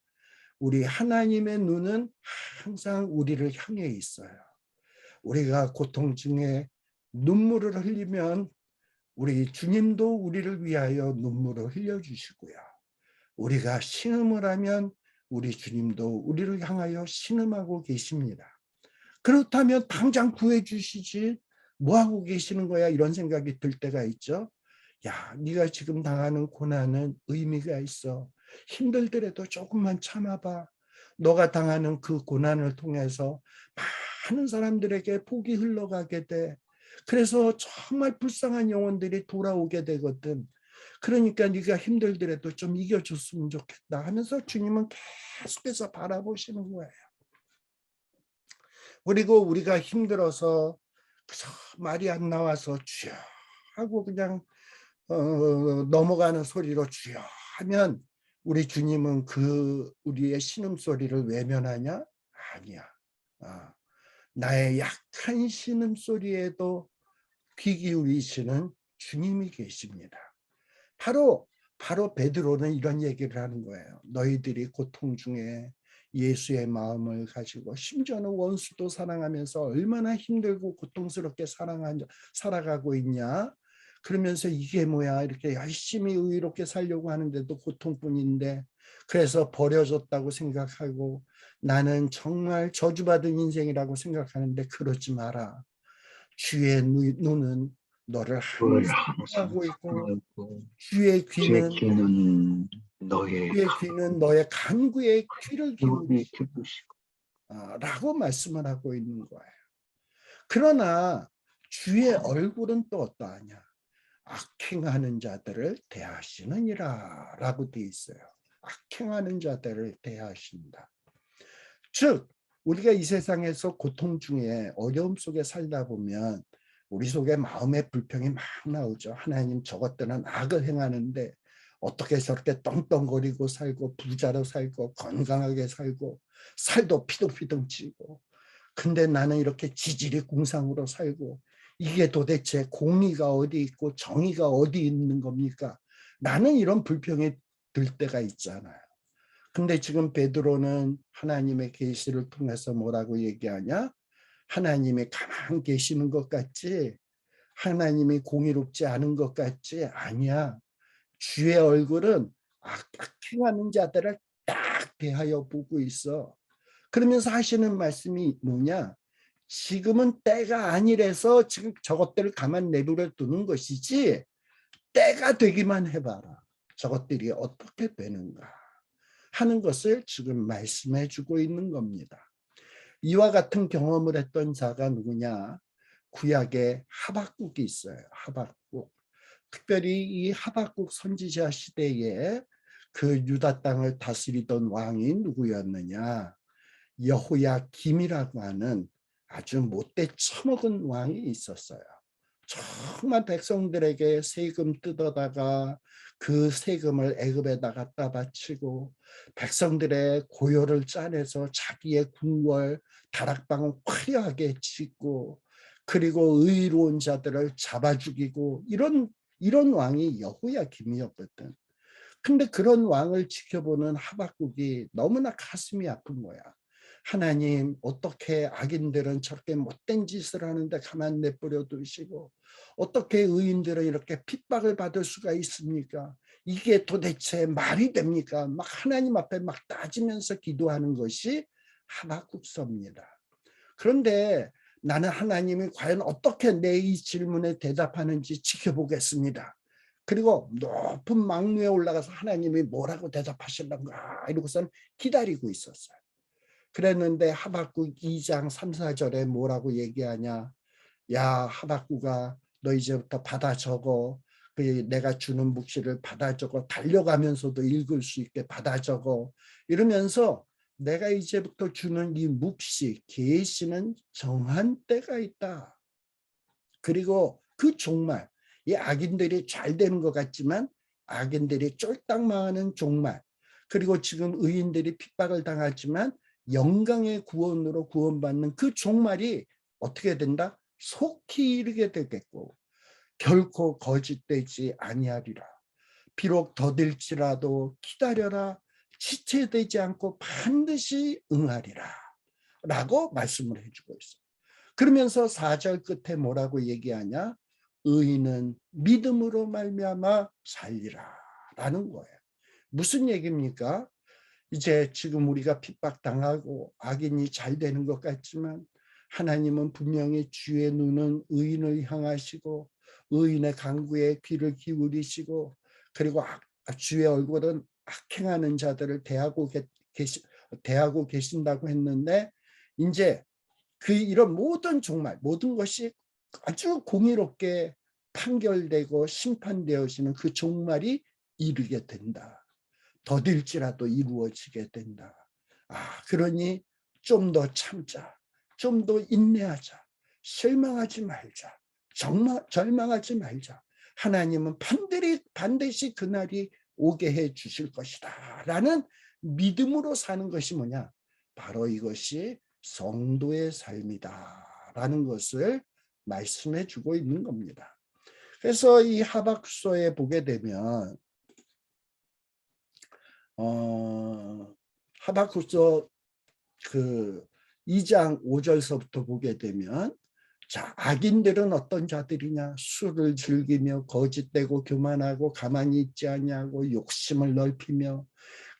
우리 하나님의 눈은 항상 우리를 향해 있어요. 우리가 고통 중에 눈물을 흘리면 우리 주님도 우리를 위하여 눈물을 흘려주시고요. 우리가 신음을 하면 우리 주님도 우리를 향하여 신음하고 계십니다. 그렇다면 당장 구해주시지 뭐하고 계시는 거야 이런 생각이 들 때가 있죠. 야, 네가 지금 당하는 고난은 의미가 있어. 힘들더라도 조금만 참아봐. 너가 당하는 그 고난을 통해서 많은 사람들에게 복이 흘러가게 돼. 그래서 정말 불쌍한 영혼들이 돌아오게 되거든. 그러니까 네가 힘들더라도 좀 이겨줬으면 좋겠다 하면서 주님은 계속해서 바라보시는 거예요. 그리고 우리가 힘들어서 말이 안 나와서 주여 하고 그냥 넘어가는 소리로 주여 하면 우리 주님은 그 우리의 신음소리를 외면하냐? 아니야. 나의 약한 신음소리에도 귀 기울이시는 주님이 계십니다. 바로 베드로는 이런 얘기를 하는 거예요. 너희들이 고통 중에 예수의 마음을 가지고 심지어는 원수도 사랑하면서 얼마나 힘들고 고통스럽게 살아가고 있냐. 그러면서 이게 뭐야 이렇게 열심히 의롭게 살려고 하는데도 고통뿐인데 그래서 버려졌다고 생각하고 나는 정말 저주받은 인생이라고 생각하는데 그러지 마라. 주의 눈은 너를 항상 하고 있고 주의 주의 귀는 귀는 너의 간구에 귀를 기울이시고 기쁘시고 라고 말씀을 하고 있는 거예요. 그러나 주의 얼굴은 또 어떠하냐? 악행하는 자들을 대하시느니라 라고 되어 있어요. 악행하는 자들을 대하신다. 즉 우리가 이 세상에서 고통 중에 어려움 속에 살다 보면 우리 속에 마음의 불평이 막 나오죠. 하나님 저것들은 악을 행하는데 어떻게 저렇게 떵떵거리고 살고 부자로 살고 건강하게 살고 살도 피둥피둥 찌고 근데 나는 이렇게 지질이 궁상으로 살고 이게 도대체 공의가 어디 있고 정의가 어디 있는 겁니까? 나는 이런 불평이 들 때가 있잖아요. 근데 지금 베드로는 하나님의 계시를 통해서 뭐라고 얘기하냐? 하나님이 가만 계시는 것 같지? 하나님이 공의롭지 않은 것 같지? 아니야. 주의 얼굴은 악행하는 자들을 딱 대하여 보고 있어. 그러면서 하시는 말씀이 뭐냐? 지금은 때가 아니라서 지금 저것들을 가만 내버려 두는 것이지 때가 되기만 해봐라. 저것들이 어떻게 되는가 하는 것을 지금 말씀해 주고 있는 겁니다. 이와 같은 경험을 했던 자가 누구냐? 구약에 하박국이 있어요. 하박국. 특별히 이 하박국 선지자 시대에 그 유다 땅을 다스리던 왕이 누구였느냐? 여호야김이라고 하는 아주 못돼 처먹은 왕이 있었어요. 정말 백성들에게 세금 뜯어다가 그 세금을 애굽에다 갖다 바치고 백성들의 고요를 짜내서 자기의 궁궐 다락방을 화려하게 짓고 그리고 의로운 자들을 잡아 죽이고 이런 왕이 여호야김이었거든. 근데 그런 왕을 지켜보는 하박국이 너무나 가슴이 아픈 거야. 하나님, 어떻게 악인들은 저렇게 못된 짓을 하는데 가만 내버려 두시고 어떻게 의인들은 이렇게 핍박을 받을 수가 있습니까? 이게 도대체 말이 됩니까? 막 하나님 앞에 막 따지면서 기도하는 것이 하박국서입니다. 그런데 나는 하나님이 과연 어떻게 내 이 질문에 대답하는지 지켜보겠습니다. 그리고 높은 망루에 올라가서 하나님이 뭐라고 대답하실런가 이러고서는 기다리고 있었어요. 그랬는데 하박국 2장 3, 4절에 뭐라고 얘기하냐. 야 하박국아, 너 이제부터 받아 적어. 내가 주는 묵시를 받아 적어. 달려가면서도 읽을 수 있게 받아 적어. 이러면서 내가 이제부터 주는 이 묵시, 계시는 정한 때가 있다. 그리고 그 종말, 이 악인들이 잘 되는 것 같지만 악인들이 쫄딱 망하는 종말, 그리고 지금 의인들이 핍박을 당하지만 영광의 구원으로 구원받는 그 종말이 어떻게 된다? 속히 이르게 되겠고 결코 거짓되지 아니하리라. 비록 더딜지라도 기다려라. 지체되지 않고 반드시 응하리라. 라고 말씀을 해주고 있어요. 그러면서 4절 끝에 뭐라고 얘기하냐? 의인은 믿음으로 말미암아 살리라 라는 거예요. 무슨 얘기입니까? 이제 지금 우리가 핍박당하고 악인이 잘 되는 것 같지만 하나님은 분명히 주의 눈은 의인을 향하시고 의인의 간구에 귀를 기울이시고 그리고 주의 얼굴은 악행하는 자들을 대하고 계신다고 했는데 이제 이런 모든 종말, 모든 것이 아주 공의롭게 판결되고 심판되어지는 그 종말이 이르게 된다. 더딜지라도 이루어지게 된다. 그러니 좀 더 참자. 좀 더 인내하자. 실망하지 말자. 절망하지 말자. 하나님은 반드시 그날이 오게 해 주실 것이다. 라는 믿음으로 사는 것이 뭐냐? 바로 이것이 성도의 삶이다. 라는 것을 말씀해 주고 있는 겁니다. 그래서 이 하박국서에 보게 되면 하박국서 2장 5절서부터 보게 되면 자, 악인들은 어떤 자들이냐? 술을 즐기며 거짓되고 교만하고 가만히 있지 아니하고 욕심을 넓히며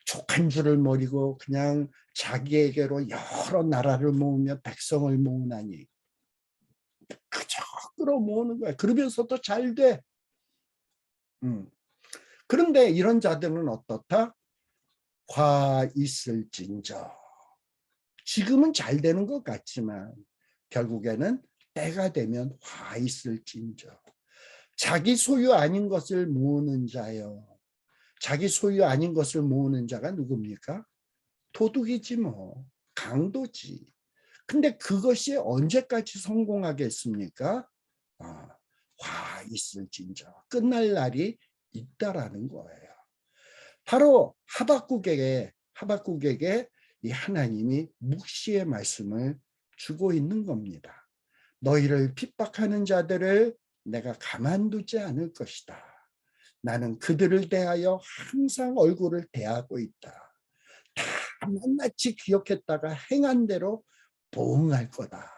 족한 줄을 모르고 그냥 자기에게로 여러 나라를 모으며 백성을 모으나니 그저 끌어모으는 거야. 그러면서도 잘 돼. 그런데 이런 자들은 어떻다? 화 있을진저. 지금은 잘 되는 것 같지만 결국에는 때가 되면 화 있을진저. 자기 소유 아닌 것을 모으는 자요. 자기 소유 아닌 것을 모으는 자가 누굽니까? 도둑이지 뭐. 강도지. 근데 그것이 언제까지 성공하겠습니까? 화 있을진저. 끝날 날이 있다라는 거예요. 바로 하박국에게 이 하나님이 묵시의 말씀을 주고 있는 겁니다. 너희를 핍박하는 자들을 내가 가만두지 않을 것이다. 나는 그들을 대하여 항상 얼굴을 대하고 있다. 다 낱낱이 기억했다가 행한 대로 보응할 거다.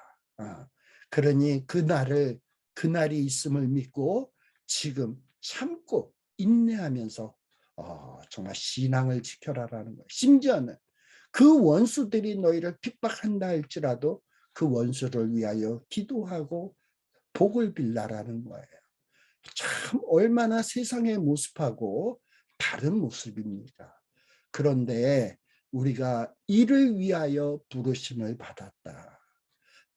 그러니 그날이 있음을 믿고 지금 참고 인내하면서 정말 신앙을 지켜라라는 거예요. 심지어는 그 원수들이 너희를 핍박한다 할지라도 그 원수를 위하여 기도하고 복을 빌라라는 거예요. 참 얼마나 세상의 모습하고 다른 모습입니까? 그런데 우리가 이를 위하여 부르심을 받았다.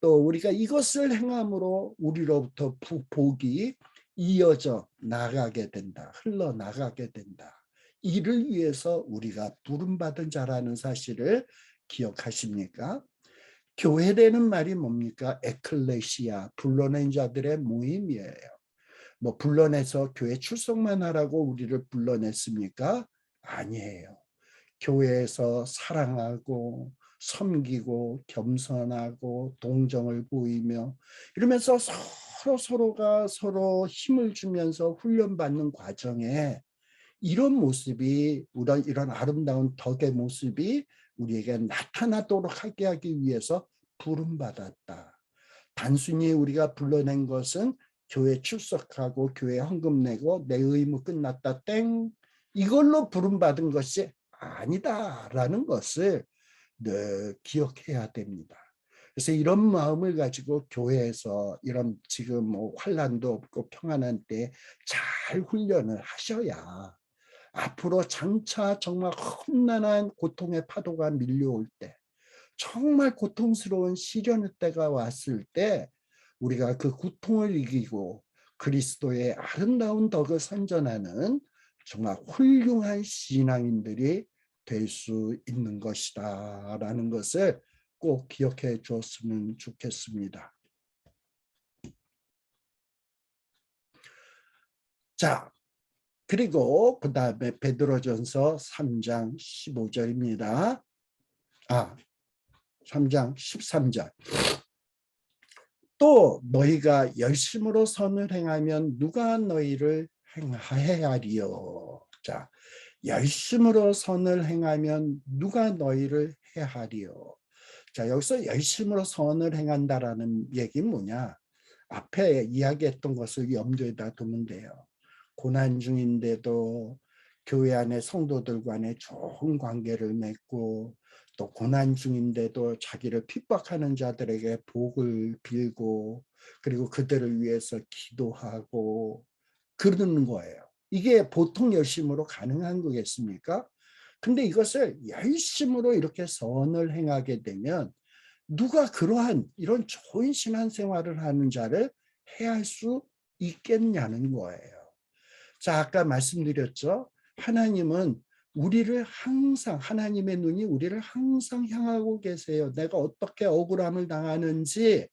또 우리가 이것을 행함으로 우리로부터 복이 이어져 나가게 된다. 흘러나가게 된다. 이를 위해서 우리가 부름받은 자라는 사실을 기억하십니까? 교회라는 말이 뭡니까? 에클레시아, 불러낸 자들의 모임이에요. 뭐 불러내서 교회 출석만 하라고 우리를 불러냈습니까? 아니에요. 교회에서 사랑하고 섬기고 겸손하고 동정을 보이며 이러면서 서로가 서로 힘을 주면서 훈련받는 과정에 이런 모습이, 이런 아름다운 덕의 모습이 우리에게 나타나도록 하게 하기 위해서 부름받았다. 단순히 우리가 불러낸 것은 교회 출석하고 교회 헌금 내고 내 의무 끝났다 땡, 이걸로 부름받은 것이 아니다라는 것을 늘 기억해야 됩니다. 그래서 이런 마음을 가지고 교회에서 이런 지금 뭐 환난도 없고 평안한 때 잘 훈련을 하셔야 앞으로 장차 정말 험난한 고통의 파도가 밀려올 때, 정말 고통스러운 시련의 때가 왔을 때 우리가 그 고통을 이기고 그리스도의 아름다운 덕을 선전하는 정말 훌륭한 신앙인들이 될 수 있는 것이다 라는 것을 꼭 기억해 줬으면 좋겠습니다. 자, 그리고 그 다음에 베드로전서 3장 15절입니다. 3장 13절. 또 너희가 열심으로 선을 행하면 누가 너희를 행하리요. 자, 열심으로 선을 행하면 누가 너희를 해하리요. 자, 여기서 열심으로 선을 행한다라는 얘기는 뭐냐? 앞에 이야기했던 것을 염두에다 두면 돼요. 고난 중인데도 교회 안에 성도들 간에 좋은 관계를 맺고, 또 고난 중인데도 자기를 핍박하는 자들에게 복을 빌고, 그리고 그들을 위해서 기도하고 그러는 거예요. 이게 보통 열심으로 가능한 거겠습니까? 근데 이것을 열심으로 이렇게 선을 행하게 되면 누가 그러한 이런 좋은 신앙생활을 하는 자를 해할 수 있겠냐는 거예요. 자, 아까 말씀드렸죠. 하나님은 우리를 항상, 하나님의 눈이 우리를 항상 향하고 계세요. 내가 어떻게 억울함을 당하는지,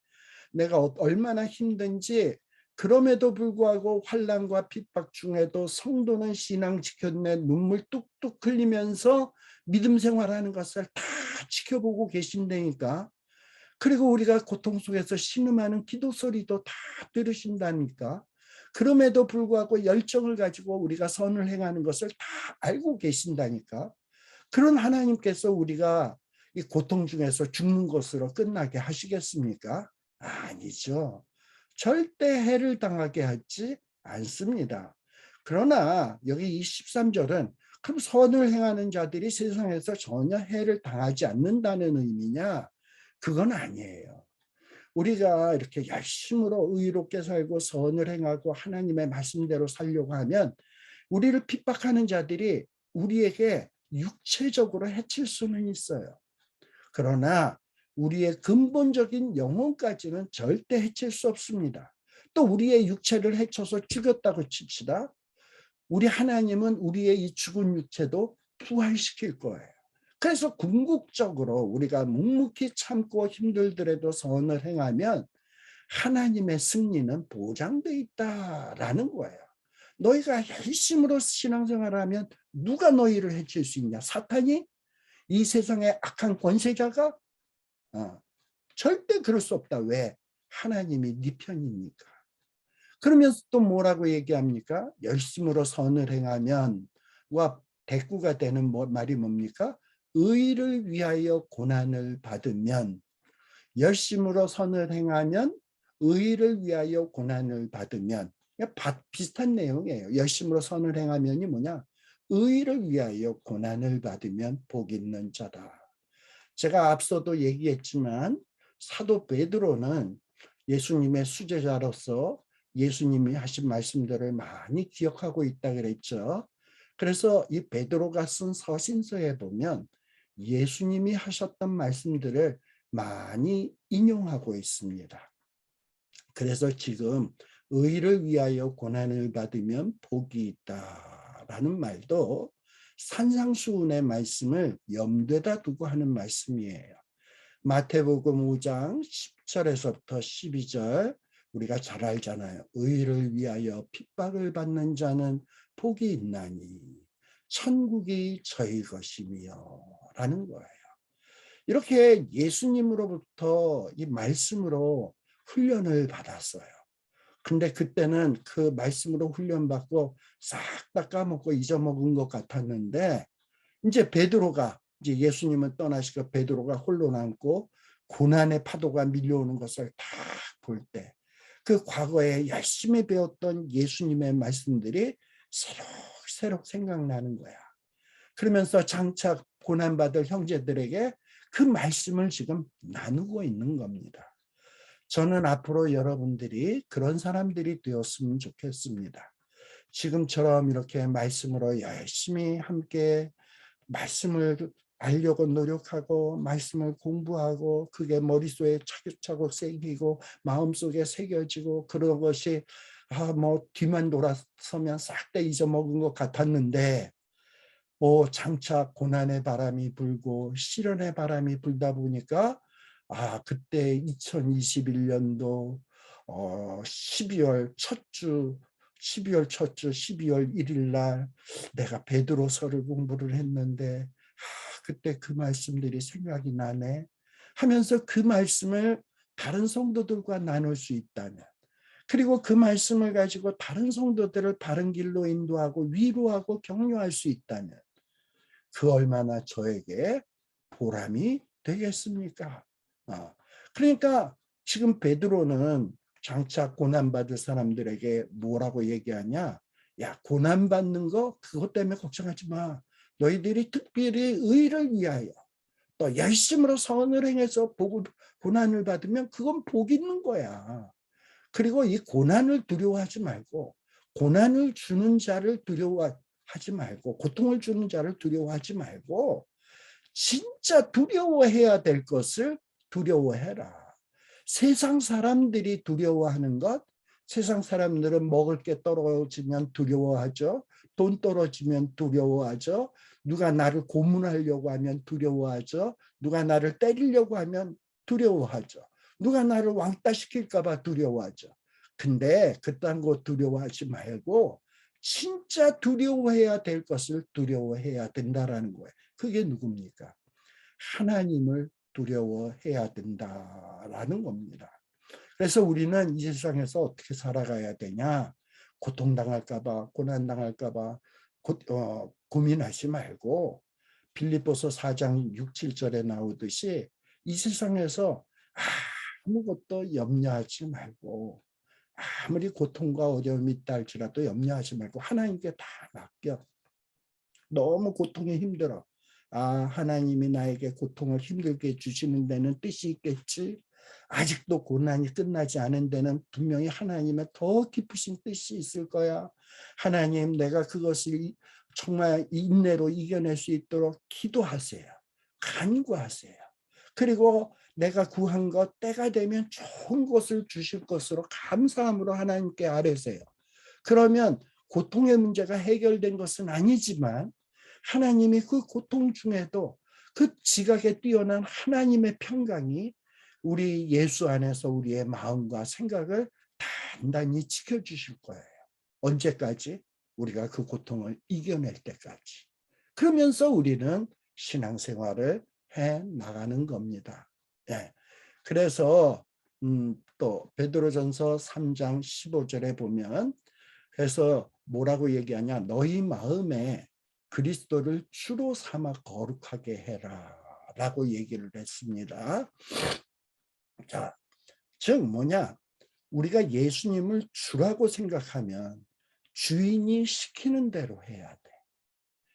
내가 얼마나 힘든지, 그럼에도 불구하고 환난과 핍박 중에도 성도는 신앙 지켰네, 눈물 뚝뚝 흘리면서 믿음 생활하는 것을 다 지켜보고 계신다니까. 그리고 우리가 고통 속에서 신음하는 기도 소리도 다 들으신다니까. 그럼에도 불구하고 열정을 가지고 우리가 선을 행하는 것을 다 알고 계신다니까. 그런 하나님께서 우리가 이 고통 중에서 죽는 것으로 끝나게 하시겠습니까? 아니죠. 절대 해를 당하게 하지 않습니다. 그러나 여기 이 13절은 그럼 선을 행하는 자들이 세상에서 전혀 해를 당하지 않는다는 의미냐? 그건 아니에요. 우리가 이렇게 열심으로 의롭게 살고 선을 행하고 하나님의 말씀대로 살려고 하면 우리를 핍박하는 자들이 우리에게 육체적으로 해칠 수는 있어요. 그러나 우리의 근본적인 영혼까지는 절대 해칠 수 없습니다. 또 우리의 육체를 해쳐서 죽였다고 칩시다. 우리 하나님은 우리의 이 죽은 육체도 부활시킬 거예요. 그래서 궁극적으로 우리가 묵묵히 참고 힘들더라도 선을 행하면 하나님의 승리는 보장돼 있다라는 거예요. 너희가 열심으로 신앙생활하면 누가 너희를 해칠 수 있냐? 사탄이? 이 세상의 악한 권세자가? 절대 그럴 수 없다. 왜? 하나님이 네 편이니까. 그러면서 또 뭐라고 얘기합니까? 열심으로 선을 행하면 와 대꾸가 되는 말이 뭡니까? 의를 위하여 고난을 받으면, 열심으로 선을 행하면 의를 위하여 고난을 받으면, 비슷한 내용이에요. 열심으로 선을 행하면이 뭐냐? 의를 위하여 고난을 받으면 복 있는 자다. 제가 앞서도 얘기했지만 사도 베드로는 예수님의 수제자로서 예수님이 하신 말씀들을 많이 기억하고 있다 그랬죠. 그래서 이 베드로가 쓴 서신서에 보면 예수님이 하셨던 말씀들을 많이 인용하고 있습니다. 그래서 지금 의를 위하여 고난을 받으면 복이 있다라는 말도 산상수훈의 말씀을 염두에다 두고 하는 말씀이에요. 마태복음 5장 10절에서부터 12절, 우리가 잘 알잖아요. 의를 위하여 핍박을 받는 자는 복이 있나니 천국이 저희 것이며 라는 거예요. 이렇게 예수님으로부터 이 말씀으로 훈련을 받았어요. 근데 그때는 그 말씀으로 훈련받고 싹 다 까먹고 잊어먹은 것 같았는데 이제 베드로가 이제 예수님은 떠나시고 베드로가 홀로 남고 고난의 파도가 밀려오는 것을 다 볼 때 그 과거에 열심히 배웠던 예수님의 말씀들이 새록새록 생각나는 거야. 그러면서 장차 고난받을 형제들에게 그 말씀을 지금 나누고 있는 겁니다. 저는 앞으로 여러분들이 그런 사람들이 되었으면 좋겠습니다. 지금처럼 이렇게 말씀으로 열심히 함께 말씀을 알려고 노력하고 말씀을 공부하고 그게 머릿속에 차곡차곡 새기고 마음속에 새겨지고 그런 것이 뭐 뒤만 돌아서면 싹 다 잊어먹은 것 같았는데 장차 고난의 바람이 불고 시련의 바람이 불다 보니까 그때 2021년도 12월 첫 주 12월 1일 날 내가 베드로서를 공부를 했는데 그때 그 말씀들이 생각이 나네 하면서 그 말씀을 다른 성도들과 나눌 수 있다면 그리고 그 말씀을 가지고 다른 성도들을 바른 길로 인도하고 위로하고 격려할 수 있다면 그 얼마나 저에게 보람이 되겠습니까? 그러니까 지금 베드로는 장차 고난받을 사람들에게 뭐라고 얘기하냐? 야, 고난받는 거 그것 때문에 걱정하지 마. 너희들이 특별히 의를 위하여 또 열심으로 선을 행해서 고난을 받으면 그건 복 있는 거야. 그리고 이 고난을 두려워하지 말고 고난을 주는 자를 두려워하지 말고 고통을 주는 자를 두려워하지 말고 진짜 두려워해야 될 것을 두려워해라. 세상 사람들이 두려워하는 것, 세상 사람들은 먹을 게 떨어지면 두려워하죠. 돈 떨어지면 두려워하죠. 누가 나를 고문하려고 하면 두려워하죠. 누가 나를 때리려고 하면 두려워하죠. 누가 나를 왕따시킬까 봐 두려워하죠. 근데 그딴 거 두려워하지 말고 진짜 두려워해야 될 것을 두려워해야 된다라는 거예요. 그게 누굽니까? 하나님을 두려워해야 된다라는 겁니다. 그래서 우리는 이 세상에서 어떻게 살아가야 되냐? 고통당할까 봐, 고난당할까 봐 고민하지 말고 빌립보서 4장 6, 7절에 나오듯이 이 세상에서 아무것도 염려하지 말고 아무리 고통과 어려움이 있다 할지라도 염려하지 말고 하나님께 다 맡겨. 너무 고통이 힘들어. 하나님이 나에게 고통을 힘들게 주시는 데는 뜻이 있겠지. 아직도 고난이 끝나지 않은 데는 분명히 하나님의 더 깊으신 뜻이 있을 거야. 하나님, 내가 그것을 정말 인내로 이겨낼 수 있도록 기도하세요. 간구하세요. 그리고 내가 구한 것 때가 되면 좋은 것을 주실 것으로 감사함으로 하나님께 아뢰세요. 그러면 고통의 문제가 해결된 것은 아니지만 하나님이 그 고통 중에도 그 지각에 뛰어난 하나님의 평강이 우리 예수 안에서 우리의 마음과 생각을 단단히 지켜주실 거예요. 언제까지? 우리가 그 고통을 이겨낼 때까지. 그러면서 우리는 신앙생활을 해 나가는 겁니다. 네. 그래서 또 베드로전서 3장 15절에 보면 그래서 뭐라고 얘기하냐? 너희 마음에 그리스도를 주로 삼아 거룩하게 해라 라고 얘기를 했습니다. 자, 즉 뭐냐? 우리가 예수님을 주라고 생각하면 주인이 시키는 대로 해야 돼.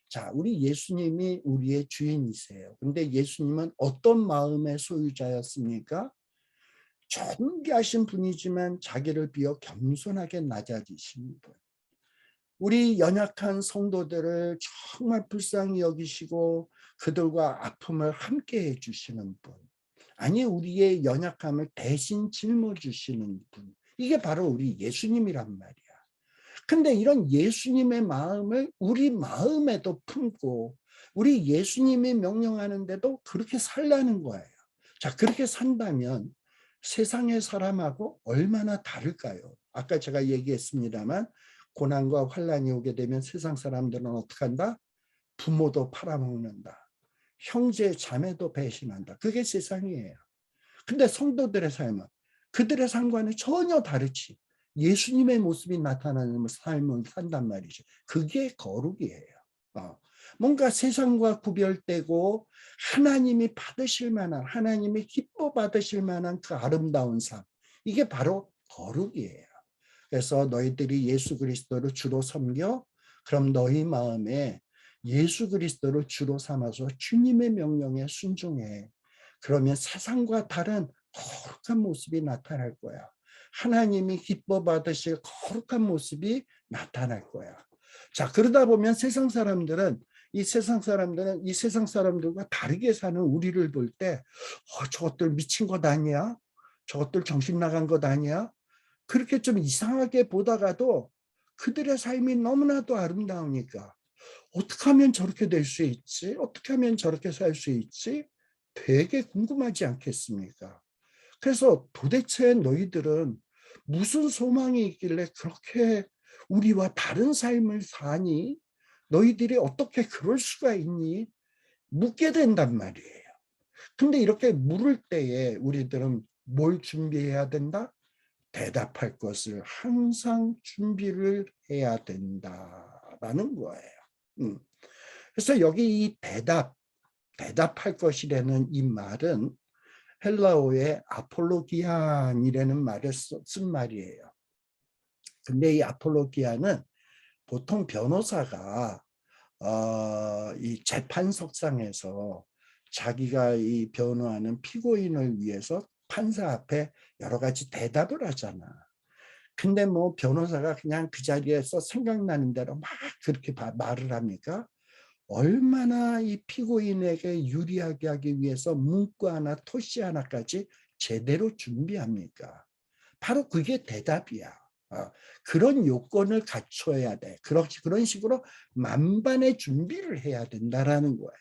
자, 우리 예수님이 우리의 주인이세요. 근데 예수님은 어떤 마음의 소유자였습니까? 존귀하신 분이지만 자기를 비워 겸손하게 낮아지신 분. 우리 연약한 성도들을 정말 불쌍히 여기시고 그들과 아픔을 함께 해주시는 분. 아니, 우리의 연약함을 대신 짊어주시는 분. 이게 바로 우리 예수님이란 말이야. 근데 이런 예수님의 마음을 우리 마음에도 품고 우리 예수님이 명령하는데도 그렇게 살라는 거예요. 자, 그렇게 산다면 세상의 사람하고 얼마나 다를까요? 아까 제가 얘기했습니다만 고난과 환난이 오게 되면 세상 사람들은 어떻게 한다? 부모도 팔아먹는다. 형제 자매도 배신한다. 그게 세상이에요. 근데 성도들의 삶은 그들의 삶과는 전혀 다르지. 예수님의 모습이 나타나는 삶을 산단 말이죠. 그게 거룩이에요. 뭔가 세상과 구별되고 하나님이 받으실 만한, 하나님이 기뻐 받으실 만한 그 아름다운 삶. 이게 바로 거룩이에요. 그래서 너희들이 예수 그리스도를 주로 섬겨 그럼 너희 마음에 예수 그리스도를 주로 삼아서 주님의 명령에 순종해. 그러면 세상과 다른 거룩한 모습이 나타날 거야. 하나님이 기뻐 받으실 거룩한 모습이 나타날 거야. 자, 그러다 보면 세상 사람들은 이 세상 사람들과 다르게 사는 우리를 볼 때 저것들 미친 것 아니야? 저것들 정신 나간 것 아니야? 그렇게 좀 이상하게 보다가도 그들의 삶이 너무나도 아름다우니까 어떻게 하면 저렇게 될 수 있지? 어떻게 하면 저렇게 살 수 있지? 되게 궁금하지 않겠습니까? 그래서 도대체 너희들은 무슨 소망이 있길래 그렇게 우리와 다른 삶을 사니? 너희들이 어떻게 그럴 수가 있니? 묻게 된단 말이에요. 근데 이렇게 물을 때에 우리들은 뭘 준비해야 된다? 대답할 것을 항상 준비를 해야 된다라는 거예요. 그래서 여기 이 대답할 것이라는 이 말은 헬라어의 아폴로기안이라는 말을 쓴 말이에요. 근데 이 아폴로기안은 보통 변호사가 이 재판석상에서 자기가 이 변호하는 피고인을 위해서 판사 앞에 여러 가지 대답을 하잖아. 근데 뭐 변호사가 그냥 그 자리에서 생각나는 대로 막 그렇게 말을 합니까? 얼마나 이 피고인에게 유리하게 하기 위해서 문구 하나, 토시 하나까지 제대로 준비합니까? 바로 그게 대답이야. 그런 요건을 갖춰야 돼. 그런 식으로 만반의 준비를 해야 된다라는 거예요.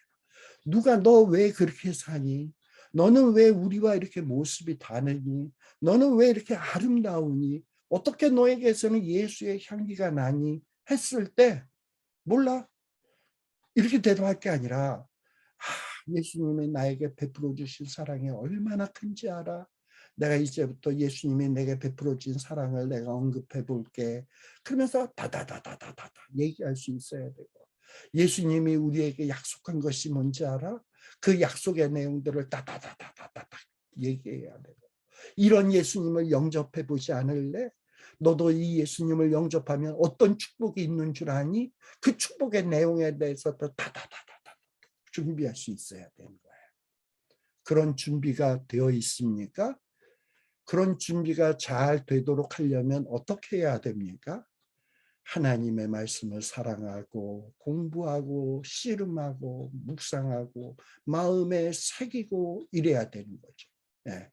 누가 너 왜 그렇게 사니? 너는 왜 우리와 이렇게 모습이 다르니? 너는 왜 이렇게 아름다우니? 어떻게 너에게서는 예수의 향기가 나니? 했을 때 몰라. 이렇게 대답할 게 아니라 예수님이 나에게 베풀어 주신 사랑이 얼마나 큰지 알아? 내가 이제부터 예수님이 내게 베풀어 준 사랑을 내가 언급해 볼게. 그러면서 다다다다다다 얘기할 수 있어야 되고 예수님이 우리에게 약속한 것이 뭔지 알아? 그 약속의 내용들을 다다다다다다 얘기해야 되고 이런 예수님을 영접해 보지 않을래? 너도 이 예수님을 영접하면 어떤 축복이 있는 줄 아니? 그 축복의 내용에 대해서도 다다다다다 준비할 수 있어야 되는 거예요. 그런 준비가 되어 있습니까? 그런 준비가 잘 되도록 하려면 어떻게 해야 됩니까? 하나님의 말씀을 사랑하고 공부하고 씨름하고 묵상하고 마음에 새기고 이래야 되는 거죠. 네.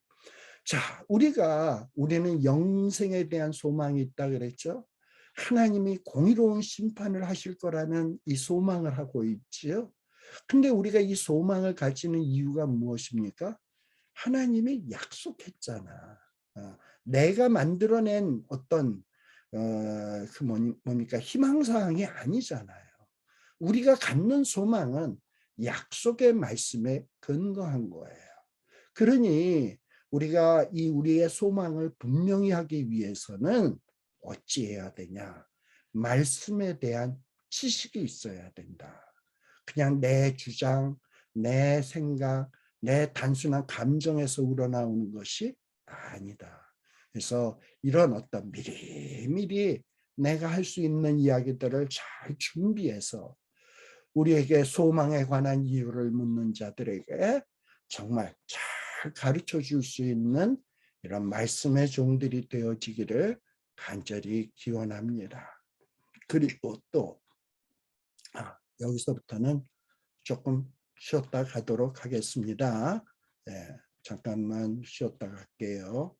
자, 우리는 영생에 대한 소망이 있다 그랬죠. 하나님이 공의로운 심판을 하실 거라는 이 소망을 하고 있지요. 근데 우리가 이 소망을 가지는 이유가 무엇입니까? 하나님이 약속했잖아. 내가 만들어낸 어떤 뭡니까 희망사항이 아니잖아요. 우리가 갖는 소망은 약속의 말씀에 근거한 거예요. 그러니 우리가 이 우리의 소망을 분명히 하기 위해서는 어찌해야 되냐? 말씀에 대한 지식이 있어야 된다. 그냥 내 주장, 내 생각, 내 단순한 감정에서 우러나오는 것이 아니다. 그래서 이런 어떤 미리미리 내가 할 수 있는 이야기들을 잘 준비해서 우리에게 소망에 관한 이유를 묻는 자들에게 정말 잘 가르쳐 줄 수 있는 이런 말씀의 종들이 되어지기를 간절히 기원합니다. 그리고 또 여기서부터는 조금 쉬었다 가도록 하겠습니다. 네, 잠깐만 쉬었다 갈게요.